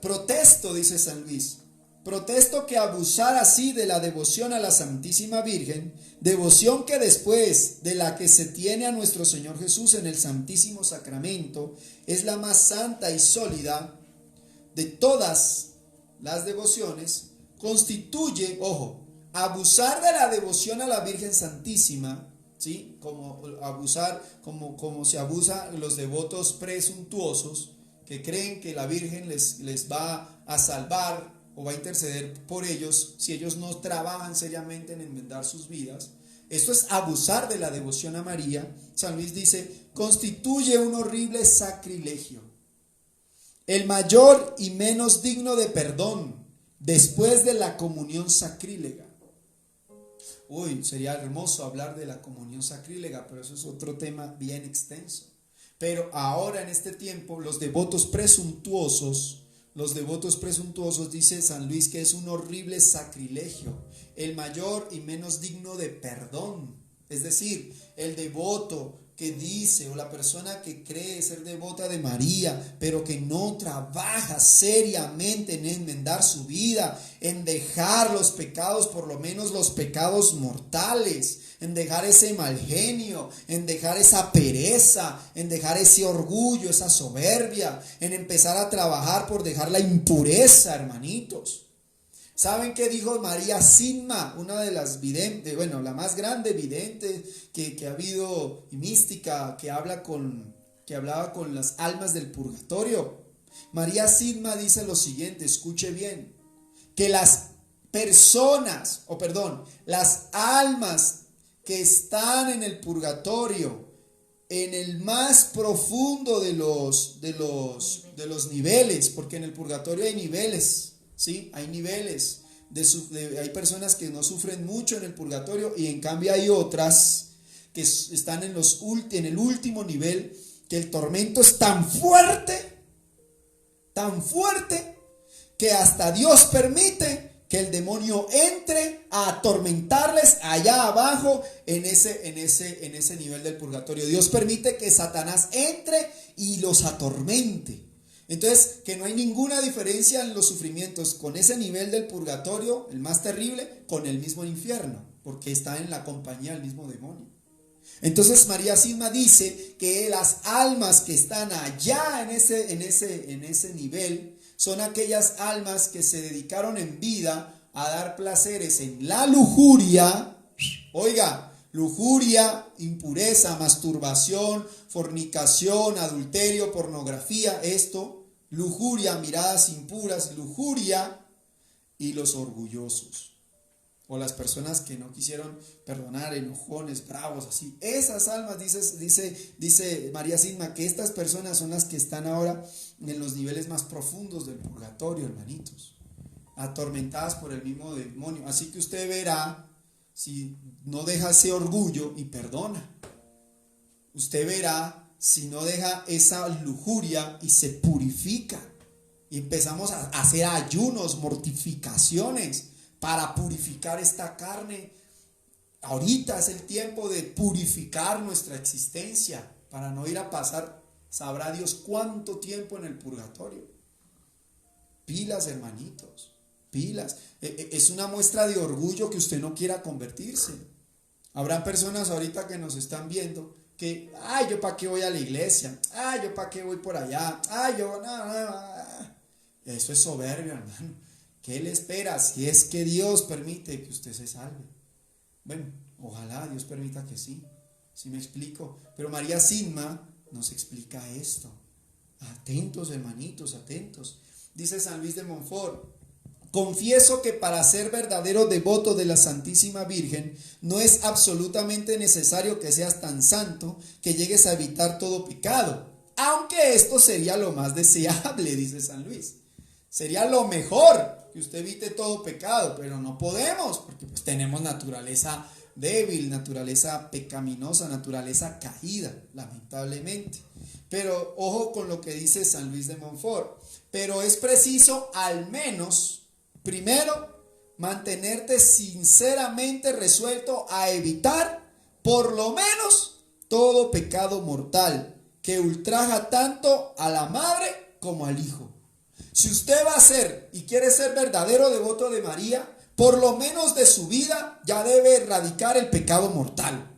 Protesto, dice San Luis. Protesto que abusar así de la devoción a la Santísima Virgen, devoción que después de la que se tiene a nuestro Señor Jesús en el Santísimo Sacramento, es la más santa y sólida de todas las devociones, constituye, ojo, abusar de la devoción a la Virgen Santísima, ¿sí? Como se abusa los devotos presuntuosos que creen que la Virgen les va a salvar o va a interceder por ellos si ellos no trabajan seriamente en enmendar sus vidas. Esto es abusar de la devoción a María. San Luis dice, constituye un horrible sacrilegio, el mayor y menos digno de perdón después de la comunión sacrílega. Uy, sería hermoso hablar de la comunión sacrílega, pero eso es otro tema bien extenso. Pero ahora en este tiempo, los devotos presuntuosos, dice San Luis que es un horrible sacrilegio, el mayor y menos digno de perdón. Es decir, el devoto que dice, o la persona que cree ser devota de María, pero que no trabaja seriamente en enmendar su vida, en dejar los pecados, por lo menos los pecados mortales, en dejar ese mal genio, en dejar esa pereza, en dejar ese orgullo, esa soberbia, en empezar a trabajar por dejar la impureza, hermanitos. ¿Saben qué dijo María Sisma, una de las videntes, bueno, la más grande vidente que ha habido y mística, que hablaba con las almas del purgatorio? María Sisma dice lo siguiente, escuche bien, que las almas que están en el purgatorio, en el más profundo de los niveles, porque en el purgatorio hay niveles, ¿sí? Hay niveles, hay personas que no sufren mucho en el purgatorio y en cambio hay otras que están en el último nivel, que el tormento es tan fuerte, que hasta Dios permite que el demonio entre a atormentarles allá abajo en ese nivel del purgatorio. Dios permite que Satanás entre y los atormente. Entonces, que no hay ninguna diferencia en los sufrimientos con ese nivel del purgatorio, el más terrible, con el mismo infierno, porque está en la compañía del mismo demonio. Entonces María Sisma dice que las almas que están allá en ese nivel son aquellas almas que se dedicaron en vida a dar placeres en la lujuria. Oiga, lujuria, impureza, masturbación, fornicación, adulterio, pornografía, esto, lujuria, miradas impuras, lujuria, y los orgullosos. O las personas que no quisieron perdonar, enojones, bravos, así. Esas almas, dice María Sisma, que estas personas son las que están ahora en los niveles más profundos del purgatorio, hermanitos. Atormentadas por el mismo demonio. Así que usted verá, si no deja ese orgullo y perdona. Usted verá si no deja esa lujuria y se purifica. Y empezamos a hacer ayunos, mortificaciones para purificar esta carne. Ahorita es el tiempo de purificar nuestra existencia para no ir a pasar, sabrá Dios cuánto tiempo en el purgatorio. Pilas, hermanitos, pilas. Es una muestra de orgullo que usted no quiera convertirse. Habrán personas ahorita que nos están viendo que, ay, yo para qué voy a la iglesia, ay, yo para qué voy por allá, ay, yo, no. Eso es soberbio, hermano. ¿Qué le espera si es que Dios permite que usted se salve? Bueno, ojalá Dios permita que sí. ¿Sí me explico? Pero María Sisma nos explica esto. Atentos, hermanitos, atentos. Dice San Luis de Montfort: confieso que para ser verdadero devoto de la Santísima Virgen no es absolutamente necesario que seas tan santo que llegues a evitar todo pecado, aunque esto sería lo más deseable, dice San Luis. Sería lo mejor que usted evite todo pecado, pero no podemos, porque pues tenemos naturaleza débil, naturaleza pecaminosa, naturaleza caída, lamentablemente. Pero ojo con lo que dice San Luis de Montfort. Pero es preciso al menos, primero, mantenerte sinceramente resuelto a evitar, por lo menos, todo pecado mortal que ultraja tanto a la madre como al hijo. Si usted va a ser y quiere ser verdadero devoto de María, por lo menos de su vida ya debe erradicar el pecado mortal.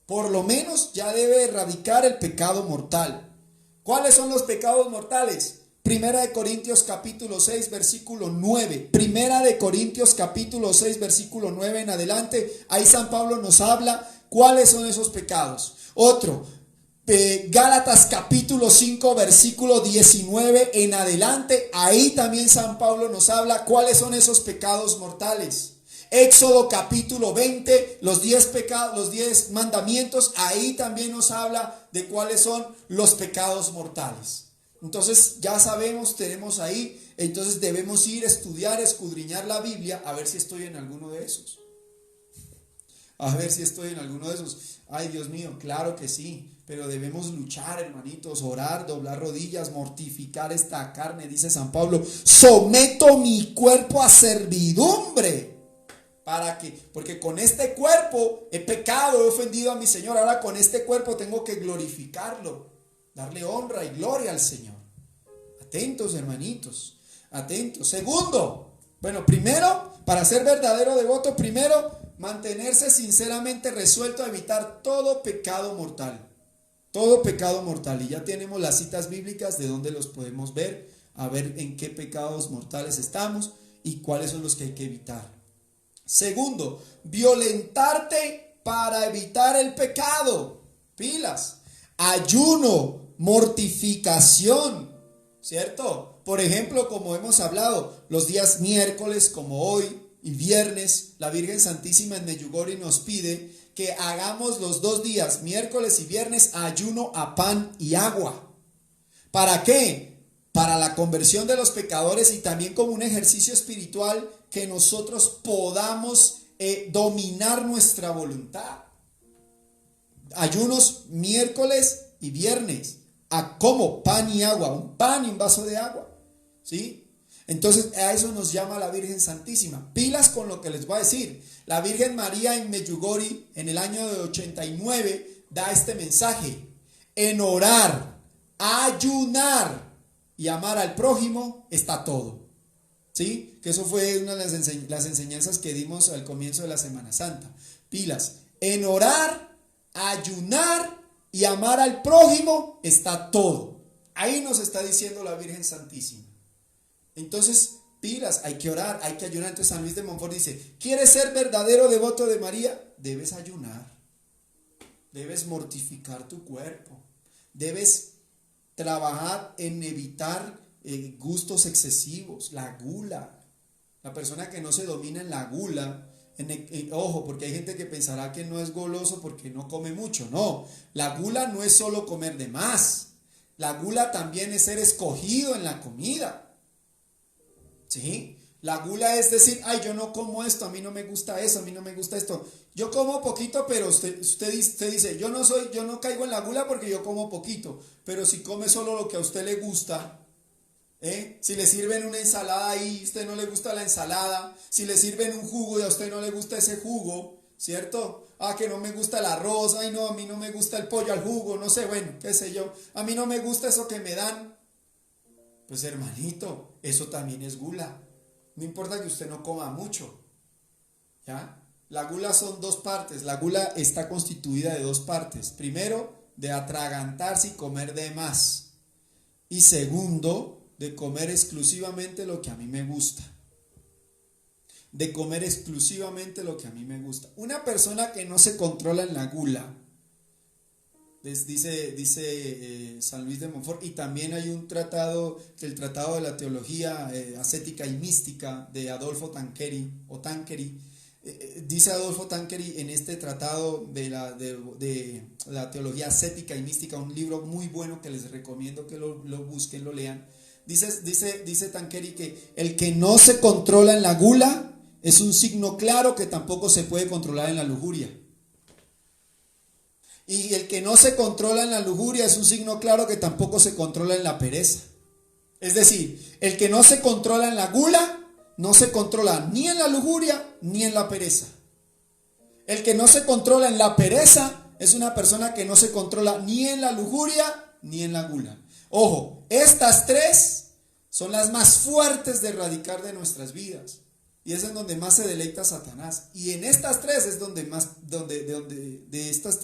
Por lo menos ya debe erradicar el pecado mortal. ¿Cuáles son los pecados mortales? Primera de Corintios capítulo 6 versículo 9. Primera de Corintios capítulo 6 versículo 9 en adelante. Ahí San Pablo nos habla cuáles son esos pecados. Otro, Gálatas capítulo 5 versículo 19 en adelante. Ahí también San Pablo nos habla cuáles son esos pecados mortales. Éxodo capítulo 20, los 10 pecados, los 10 mandamientos, ahí también nos habla de cuáles son los pecados mortales. Entonces ya sabemos, tenemos ahí, entonces debemos ir a estudiar, escudriñar la Biblia, a ver si estoy en alguno de esos. A ver si estoy en alguno de esos. Ay, Dios mío, claro que sí. Pero debemos luchar, hermanitos, orar, doblar rodillas, mortificar esta carne, dice San Pablo. Someto mi cuerpo a servidumbre. ¿Para qué? Porque con este cuerpo he pecado, he ofendido a mi Señor. Ahora con este cuerpo tengo que glorificarlo, darle honra y gloria al Señor. Atentos, hermanitos, atentos. Segundo, bueno, primero, para ser verdadero devoto, primero, mantenerse sinceramente resuelto a evitar todo pecado mortal. Todo pecado mortal. Y ya tenemos las citas bíblicas de donde los podemos ver, a ver en qué pecados mortales estamos y cuáles son los que hay que evitar. Segundo, violentarte para evitar el pecado. Pilas. Ayuno, mortificación, ¿cierto? Por ejemplo, como hemos hablado, los días miércoles como hoy y viernes, la Virgen Santísima en Medjugorje nos pide que hagamos los 2 días, miércoles y viernes, ayuno a pan y agua. ¿Para qué? Para la conversión de los pecadores y también como un ejercicio espiritual que nosotros podamos dominar nuestra voluntad. Ayunos miércoles y viernes. ¿Cómo? Pan y agua. Un pan y un vaso de agua. ¿Sí? Entonces a eso nos llama la Virgen Santísima. Pilas con lo que les voy a decir. La Virgen María en Medjugorje en el año de 89 da este mensaje: en orar, ayunar y amar al prójimo está todo. ¿Sí? Que eso fue una de las enseñanzas que dimos al comienzo de la Semana Santa. Pilas, en orar, ayunar y amar al prójimo está todo. Ahí nos está diciendo la Virgen Santísima. Entonces, pilas, hay que orar, hay que ayunar. Entonces San Luis de Montfort dice, ¿quieres ser verdadero devoto de María? Debes ayunar, debes mortificar tu cuerpo, debes trabajar en evitar gustos excesivos, la gula. La persona que no se domina en la gula, ojo, porque hay gente que pensará que no es goloso porque no come mucho. No, la gula no es solo comer de más. La gula también es ser escogido en la comida. ¿Sí? La gula es decir, ay, yo no como esto, a mí no me gusta eso, a mí no me gusta esto. Yo como poquito, pero usted dice, yo no caigo en la gula porque yo como poquito. Pero si come solo lo que a usted le gusta, si le sirven una ensalada y a usted no le gusta la ensalada, si le sirven un jugo y a usted no le gusta ese jugo, ¿cierto? Ah, que no me gusta el arroz, ay no, a mí no me gusta el pollo al jugo, no sé, bueno, qué sé yo, a mí no me gusta eso que me dan. Pues hermanito, eso también es gula. No importa que usted no coma mucho, ¿ya? La gula son dos partes, la gula está constituida de dos partes. Primero, de atragantarse y comer de más. Y segundo, de comer exclusivamente lo que a mí me gusta. De comer exclusivamente lo que a mí me gusta. Una persona que no se controla en la gula, dice San Luis de Montfort, y también hay un tratado, el Tratado de la Teología Ascética y Mística de Adolfo Tanqueray, dice Adolfo Tanqueray en este tratado de la Teología Ascética y Mística, un libro muy bueno que les recomiendo que lo busquen, lo lean. Dice Tanqueray que el que no se controla en la gula es un signo claro que tampoco se puede controlar en la lujuria. Y el que no se controla en la lujuria es un signo claro que tampoco se controla en la pereza. Es decir, el que no se controla en la gula, no se controla ni en la lujuria ni en la pereza. El que no se controla en la pereza es una persona que no se controla ni en la lujuria ni en la gula. Ojo, estas tres son las más fuertes de erradicar de nuestras vidas. Y es en donde más se deleita Satanás. Y en estas tres es donde más, de estos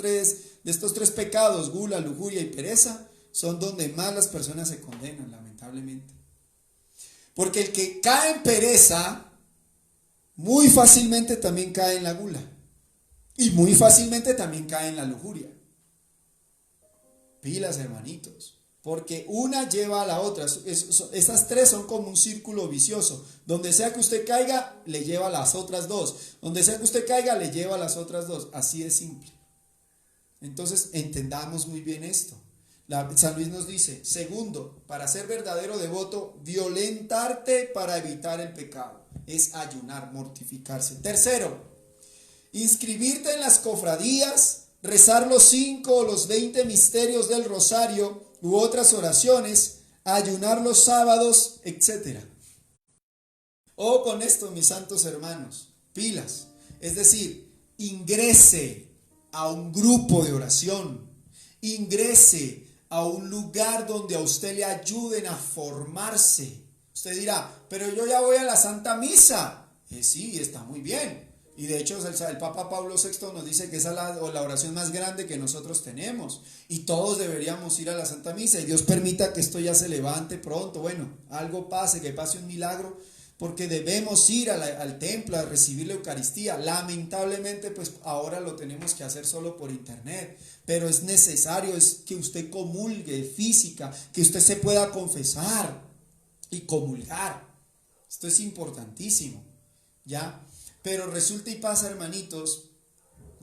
tres pecados, gula, lujuria y pereza, son donde más las personas se condenan, lamentablemente. Porque el que cae en pereza, muy fácilmente también cae en la gula. Y muy fácilmente también cae en la lujuria. Pilas, hermanitos. Porque una lleva a la otra. Esas tres son como un círculo vicioso. Donde sea que usted caiga, le lleva a las otras dos. Donde sea que usted caiga, le lleva a las otras dos. Así de simple. Entonces, entendamos muy bien esto. San Luis nos dice, segundo, para ser verdadero devoto, violentarte para evitar el pecado. Es ayunar, mortificarse. Tercero, inscribirte en las cofradías, rezar los 5 o los 20 misterios del rosario u otras oraciones, ayunar los sábados, etc. O con esto, mis santos hermanos, pilas. Es decir, ingrese a un grupo de oración, ingrese a un lugar donde a usted le ayuden a formarse. Usted dirá, pero yo ya voy a la Santa Misa. Sí, está muy bien. Y de hecho el Papa Pablo VI nos dice que esa es la oración más grande que nosotros tenemos. Y todos deberíamos ir a la Santa Misa. Y Dios permita que esto ya se levante pronto. Bueno, algo pase, que pase un milagro. Porque debemos ir al templo a recibir la Eucaristía. Lamentablemente, pues ahora lo tenemos que hacer solo por internet. Pero es necesario que usted comulgue física, que usted se pueda confesar y comulgar. Esto es importantísimo, ¿ya? Pero resulta y pasa, hermanitos,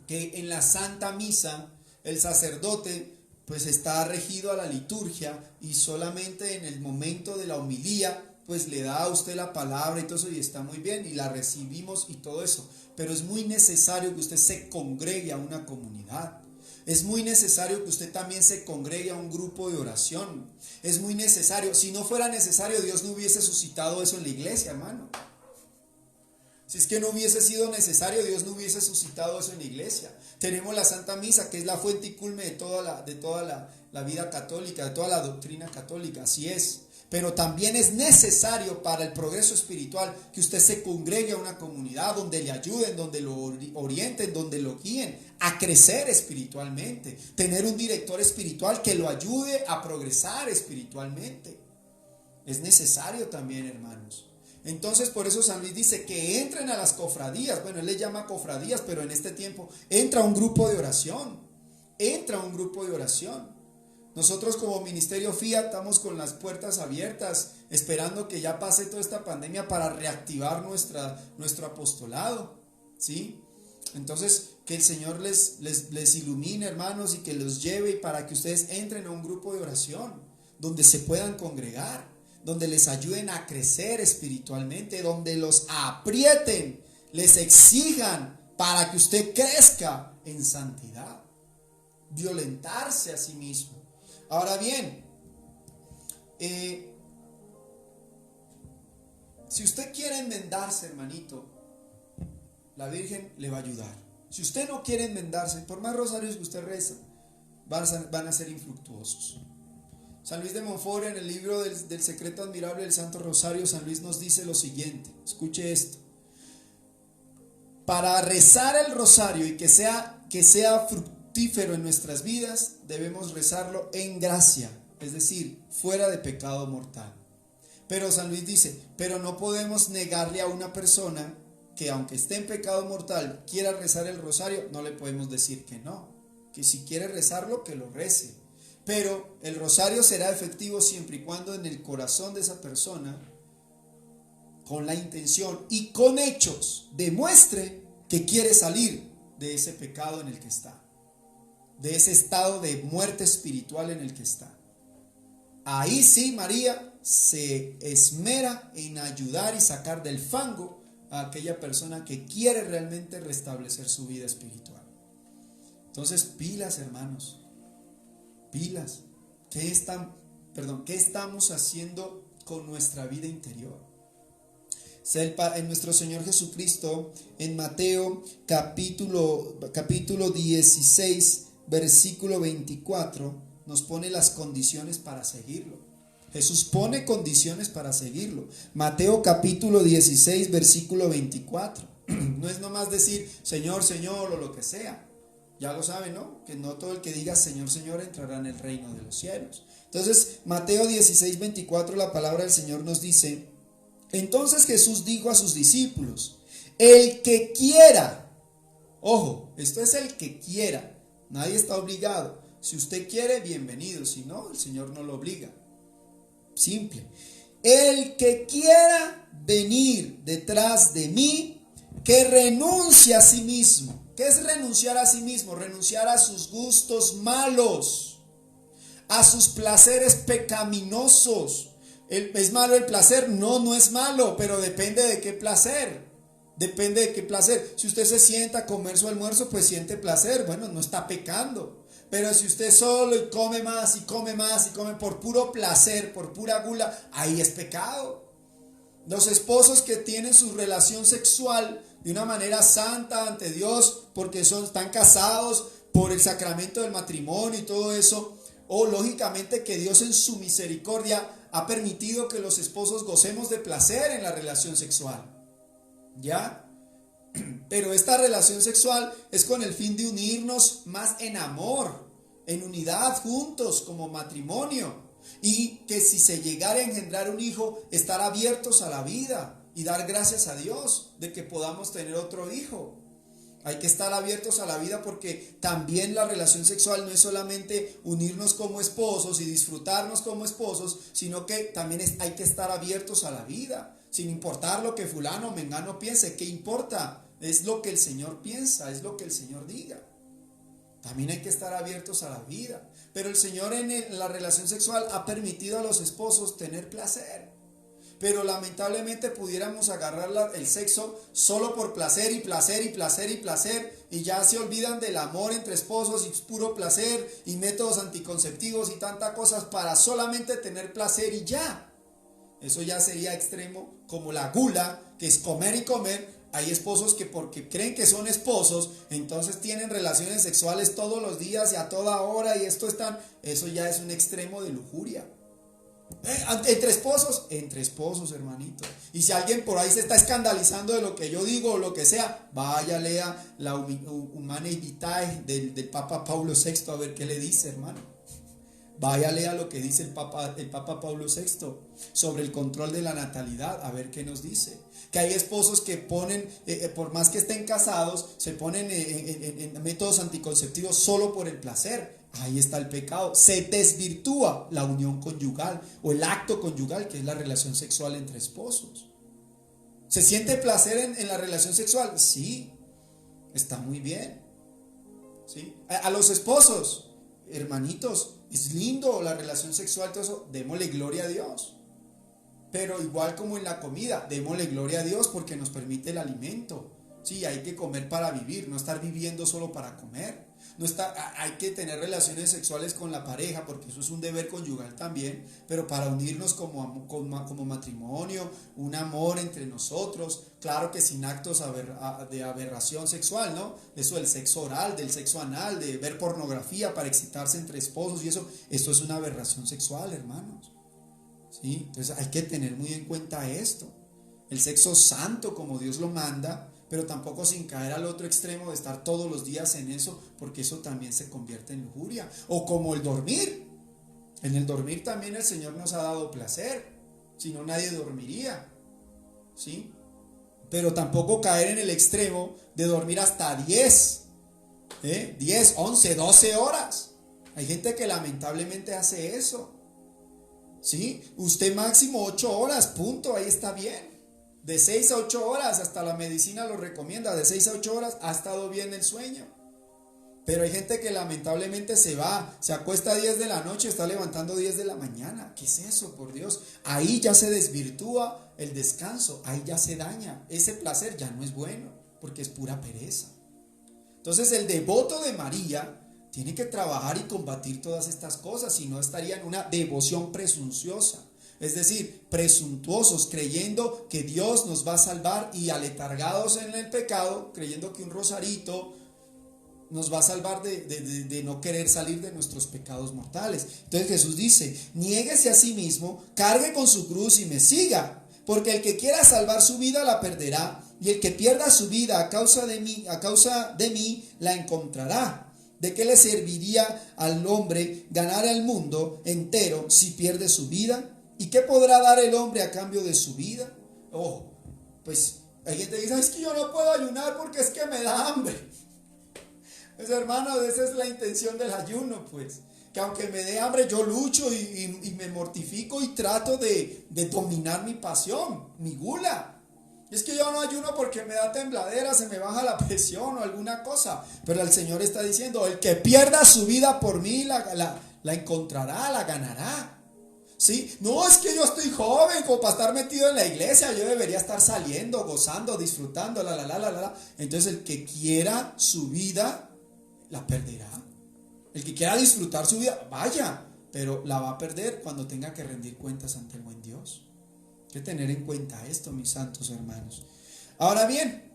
que en la Santa Misa el sacerdote pues está regido a la liturgia y solamente en el momento de la homilía pues le da a usted la palabra y todo eso y está muy bien y la recibimos y todo eso. Pero es muy necesario que usted se congregue a una comunidad. Es muy necesario que usted también se congregue a un grupo de oración. Es muy necesario. Si no fuera necesario, Dios no hubiese suscitado eso en la iglesia, hermano. Si es que no hubiese sido necesario, Dios no hubiese suscitado eso en la iglesia. Tenemos la Santa Misa, que es la fuente y culme de toda la vida católica, de toda la doctrina católica. Así es. Pero también es necesario para el progreso espiritual que usted se congregue a una comunidad donde le ayuden, donde lo orienten, donde lo guíen a crecer espiritualmente. Tener un director espiritual que lo ayude a progresar espiritualmente. Es necesario también, hermanos. Entonces, por eso San Luis dice que entren a las cofradías. Bueno, él le llama cofradías, pero en este tiempo entra un grupo de oración. Entra un grupo de oración. Nosotros como Ministerio Fiat estamos con las puertas abiertas, esperando que ya pase toda esta pandemia para reactivar nuestro apostolado, ¿sí? Entonces, que el Señor les ilumine, hermanos, y que los lleve para que ustedes entren a un grupo de oración, donde se puedan congregar, donde les ayuden a crecer espiritualmente, donde los aprieten, les exijan para que usted crezca en santidad, violentarse a sí mismo. Ahora bien, si usted quiere enmendarse, hermanito, la Virgen le va a ayudar. Si usted no quiere enmendarse, por más rosarios que usted reza, van a ser infructuosos. San Luis de Montfort, en el libro del secreto admirable del Santo Rosario, San Luis nos dice lo siguiente, escuche esto: para rezar el rosario y que sea fructífero en nuestras vidas, debemos rezarlo en gracia, es decir, fuera de pecado mortal. Pero San Luis dice, pero no podemos negarle a una persona que, aunque esté en pecado mortal, quiera rezar el rosario, no le podemos decir que no, que si quiere rezarlo, que lo rece. Pero el rosario será efectivo siempre y cuando en el corazón de esa persona, con la intención y con hechos, demuestre que quiere salir de ese pecado en el que está, de ese estado de muerte espiritual en el que está. Ahí sí, María se esmera en ayudar y sacar del fango a aquella persona que quiere realmente restablecer su vida espiritual. Entonces, pilas, hermanos, pilas. ¿Qué estamos haciendo con nuestra vida interior? En nuestro Señor Jesucristo, en Mateo capítulo 16, versículo 24, nos pone las condiciones para seguirlo. Jesús pone condiciones para seguirlo. Mateo capítulo 16, versículo 24. No es nomás decir Señor, Señor o lo que sea. Ya lo saben, ¿no? Que no todo el que diga Señor, Señor entrará en el reino de los cielos. Entonces, Mateo 16, 24, la palabra del Señor nos dice: entonces Jesús dijo a sus discípulos, el que quiera, ojo, esto es el que quiera, nadie está obligado. Si usted quiere, bienvenido, si no, el Señor no lo obliga. Simple. El que quiera venir detrás de mí, que renuncie a sí mismo. ¿Qué es renunciar a sí mismo? Renunciar a sus gustos malos, a sus placeres pecaminosos. ¿Es malo el placer? No, no es malo, pero depende de qué placer. Depende de qué placer. Si usted se sienta a comer su almuerzo, pues siente placer. Bueno, no está pecando. Pero si usted solo y come más y come más y come por puro placer, por pura gula, ahí es pecado. Los esposos que tienen su relación sexual de una manera santa ante Dios, porque están casados por el sacramento del matrimonio y todo eso, o lógicamente que Dios en su misericordia ha permitido que los esposos gocemos de placer en la relación sexual, ¿ya? Pero esta relación sexual es con el fin de unirnos más en amor, en unidad juntos como matrimonio, y que si se llegara a engendrar un hijo, estar abiertos a la vida y dar gracias a Dios de que podamos tener otro hijo. Hay que estar abiertos a la vida, porque también la relación sexual no es solamente unirnos como esposos y disfrutarnos como esposos, sino que también hay que estar abiertos a la vida, sin importar lo que fulano o mengano piense. ¿Qué importa? Es lo que el Señor piensa, es lo que el Señor diga. También hay que estar abiertos a la vida. Pero el Señor en la relación sexual ha permitido a los esposos tener placer. Pero lamentablemente pudiéramos agarrar el sexo solo por placer y placer y placer y placer, y ya se olvidan del amor entre esposos y puro placer y métodos anticonceptivos y tantas cosas para solamente tener placer y ya. Eso ya sería extremo, como la gula, que es comer y comer. Hay esposos que porque creen que son esposos, entonces tienen relaciones sexuales todos los días y a toda hora, y eso ya es un extremo de lujuria. Entre esposos, hermanito. Y si alguien por ahí se está escandalizando de lo que yo digo o lo que sea, vaya, lea la Humanae Vitae del Papa Pablo VI a ver qué le dice, hermano. Vaya, lea lo que dice el Papa Pablo VI sobre el control de la natalidad, a ver qué nos dice. Que hay esposos que ponen, por más que estén casados, se ponen en métodos anticonceptivos solo por el placer. Ahí está el pecado. Se desvirtúa la unión conyugal o el acto conyugal, que es la relación sexual entre esposos. ¿Se siente placer en la relación sexual? Sí, está muy bien. ¿Sí? A los esposos, hermanitos, es lindo la relación sexual, todo eso, démosle gloria a Dios. Pero igual como en la comida, démosle gloria a Dios porque nos permite el alimento. Sí, hay que comer para vivir, no estar viviendo solo para comer. Hay que tener relaciones sexuales con la pareja porque eso es un deber conyugal también, pero para unirnos como matrimonio, un amor entre nosotros, claro que sin actos de aberración sexual, ¿no? Eso del sexo oral, del sexo anal, de ver pornografía para excitarse entre esposos y eso es una aberración sexual, hermanos. ¿Sí? Entonces hay que tener muy en cuenta esto. El sexo santo como Dios lo manda, pero tampoco sin caer al otro extremo de estar todos los días en eso, porque eso también se convierte en lujuria. O como el dormir. En el dormir también el Señor nos ha dado placer, si no nadie dormiría. ¿Sí? Pero tampoco caer en el extremo de dormir hasta 10, 11, 12 horas. Hay gente que lamentablemente hace eso. ¿Sí? Usted máximo 8 horas, punto, ahí está bien. De 6 a 8 horas, hasta la medicina lo recomienda, de 6 a 8 horas ha estado bien el sueño. Pero hay gente que lamentablemente se acuesta a 10 de la noche y está levantando 10 de la mañana. ¿Qué es eso, por Dios? Ahí ya se desvirtúa el descanso, ahí ya se daña. Ese placer ya no es bueno, porque es pura pereza. Entonces el devoto de María tiene que trabajar y combatir todas estas cosas, si no estaría en una devoción presunciosa. Es decir, presuntuosos, creyendo que Dios nos va a salvar y aletargados en el pecado, creyendo que un rosarito nos va a salvar de no querer salir de nuestros pecados mortales. Entonces Jesús dice, niéguese a sí mismo, cargue con su cruz y me siga, porque el que quiera salvar su vida la perderá, y el que pierda su vida a causa de mí la encontrará. ¿De qué le serviría al hombre ganar el mundo entero si pierde su vida? ¿Y qué podrá dar el hombre a cambio de su vida? Pues hay gente que dice, es que yo no puedo ayunar porque es que me da hambre. Pues hermano, esa es la intención del ayuno, pues. Que aunque me dé hambre, yo lucho y me mortifico y trato de dominar mi pasión, mi gula. Es que yo no ayuno porque me da tembladera, se me baja la presión o alguna cosa. Pero el Señor está diciendo, el que pierda su vida por mí la encontrará, la ganará. ¿Sí? No, es que yo estoy joven como para estar metido en la iglesia, yo debería estar saliendo, gozando, disfrutando, Entonces el que quiera su vida, la perderá. El que quiera disfrutar su vida, vaya, pero la va a perder cuando tenga que rendir cuentas ante el buen Dios. Hay que tener en cuenta esto, mis santos hermanos. Ahora bien,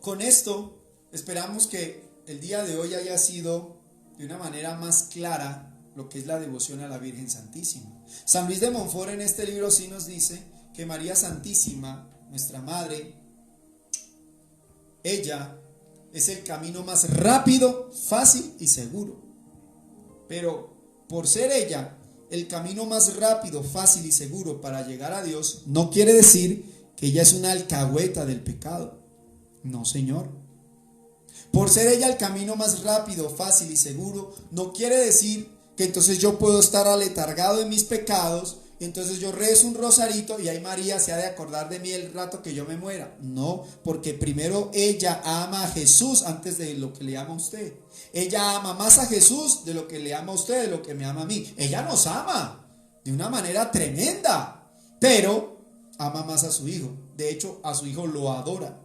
con esto esperamos que el día de hoy haya sido de una manera más clara lo que es la devoción a la Virgen Santísima. San Luis de Montfort en este libro sí nos dice que María Santísima, nuestra Madre, ella es el camino más rápido, fácil y seguro. Pero por ser ella el camino más rápido, fácil y seguro para llegar a Dios, no quiere decir que ella es una alcahueta del pecado. No, Señor. Por ser ella el camino más rápido, fácil y seguro, no quiere decir que entonces yo puedo estar aletargado en mis pecados, y entonces yo rezo un rosarito y ahí María se ha de acordar de mí el rato que yo me muera. No, porque primero ella ama a Jesús antes de lo que le ama a usted. Ella ama más a Jesús de lo que le ama a usted, de lo que me ama a mí. Ella nos ama de una manera tremenda, pero ama más a su Hijo. De hecho, a su Hijo lo adora.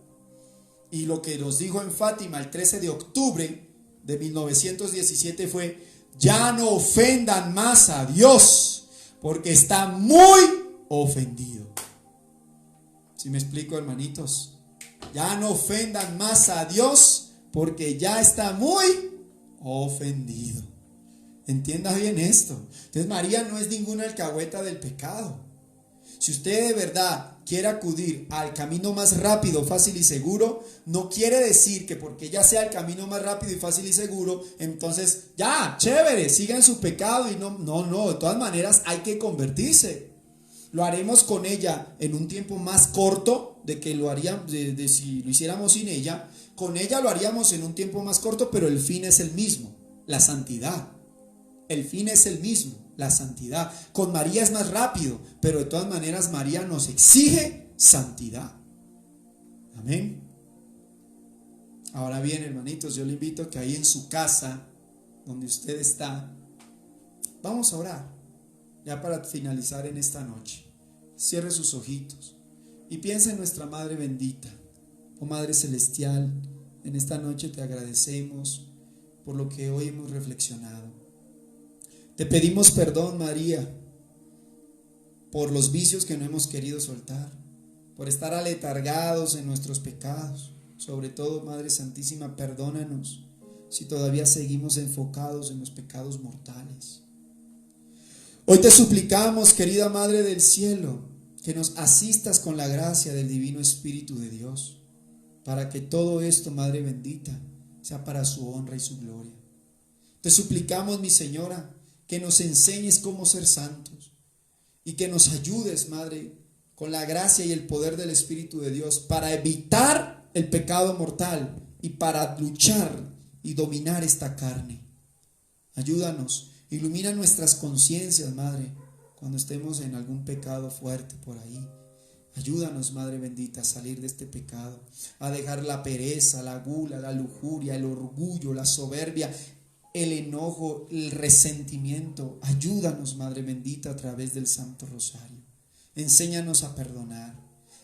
Y lo que nos dijo en Fátima el 13 de octubre de 1917 fue: ya no ofendan más a Dios, porque está muy ofendido. ¿Sí me explico, hermanitos? Ya no ofendan más a Dios, porque ya está muy ofendido. Entienda bien esto. Entonces María no es ninguna alcahueta del pecado. Si usted de verdad quiere acudir al camino más rápido, fácil y seguro, no quiere decir que porque ya sea el camino más rápido y fácil y seguro, entonces ya, chévere, siga en su pecado y no, de todas maneras hay que convertirse. Lo haremos con ella en un tiempo más corto de que lo haríamos, de si lo hiciéramos sin ella. Con ella lo haríamos en un tiempo más corto, pero el fin es el mismo, la santidad. El fin es el mismo, la santidad. Con María es más rápido, pero de todas maneras María nos exige santidad. Amén. Ahora bien, hermanitos, yo le invito a que ahí en su casa, donde usted está, vamos a orar, ya para finalizar en esta noche. Cierre sus ojitos y piensa en nuestra Madre bendita. Oh Madre Celestial, en esta noche te agradecemos por lo que hoy hemos reflexionado. Te pedimos perdón, María, por los vicios que no hemos querido soltar, por estar aletargados en nuestros pecados. Sobre todo, Madre Santísima, perdónanos si todavía seguimos enfocados en los pecados mortales. Hoy te suplicamos, querida Madre del Cielo, que nos asistas con la gracia del Divino Espíritu de Dios, para que todo esto, Madre bendita, sea para su honra y su gloria. Te suplicamos, mi Señora, que nos enseñes cómo ser santos y que nos ayudes, Madre, con la gracia y el poder del Espíritu de Dios para evitar el pecado mortal y para luchar y dominar esta carne. Ayúdanos, ilumina nuestras conciencias, Madre, cuando estemos en algún pecado fuerte por ahí. Ayúdanos, Madre bendita, a salir de este pecado, a dejar la pereza, la gula, la lujuria, el orgullo, la soberbia, el enojo, el resentimiento. Ayúdanos, Madre bendita, a través del Santo Rosario. Enséñanos a perdonar,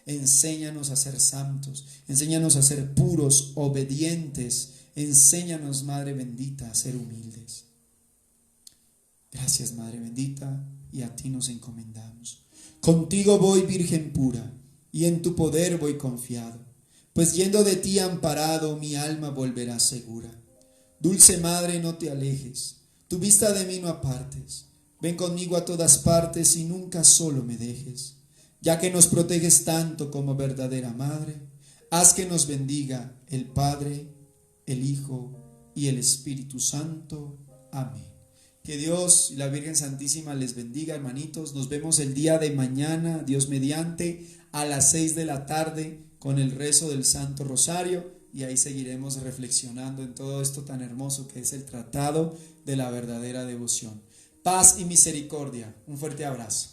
enséñanos a ser santos, enséñanos a ser puros, obedientes, enséñanos, Madre bendita, a ser humildes. Gracias, Madre bendita, y a ti nos encomendamos. Contigo voy, Virgen pura, y en tu poder voy confiado, pues yendo de ti amparado, mi alma volverá segura. Dulce Madre, no te alejes, tu vista de mí no apartes. Ven conmigo a todas partes y nunca solo me dejes. Ya que nos proteges tanto como verdadera Madre, haz que nos bendiga el Padre, el Hijo y el Espíritu Santo. Amén. Que Dios y la Virgen Santísima les bendiga, hermanitos. Nos vemos el día de mañana, Dios mediante, a las 6 de la tarde con el rezo del Santo Rosario. Y ahí seguiremos reflexionando en todo esto tan hermoso que es el tratado de la verdadera devoción. Paz y misericordia. Un fuerte abrazo.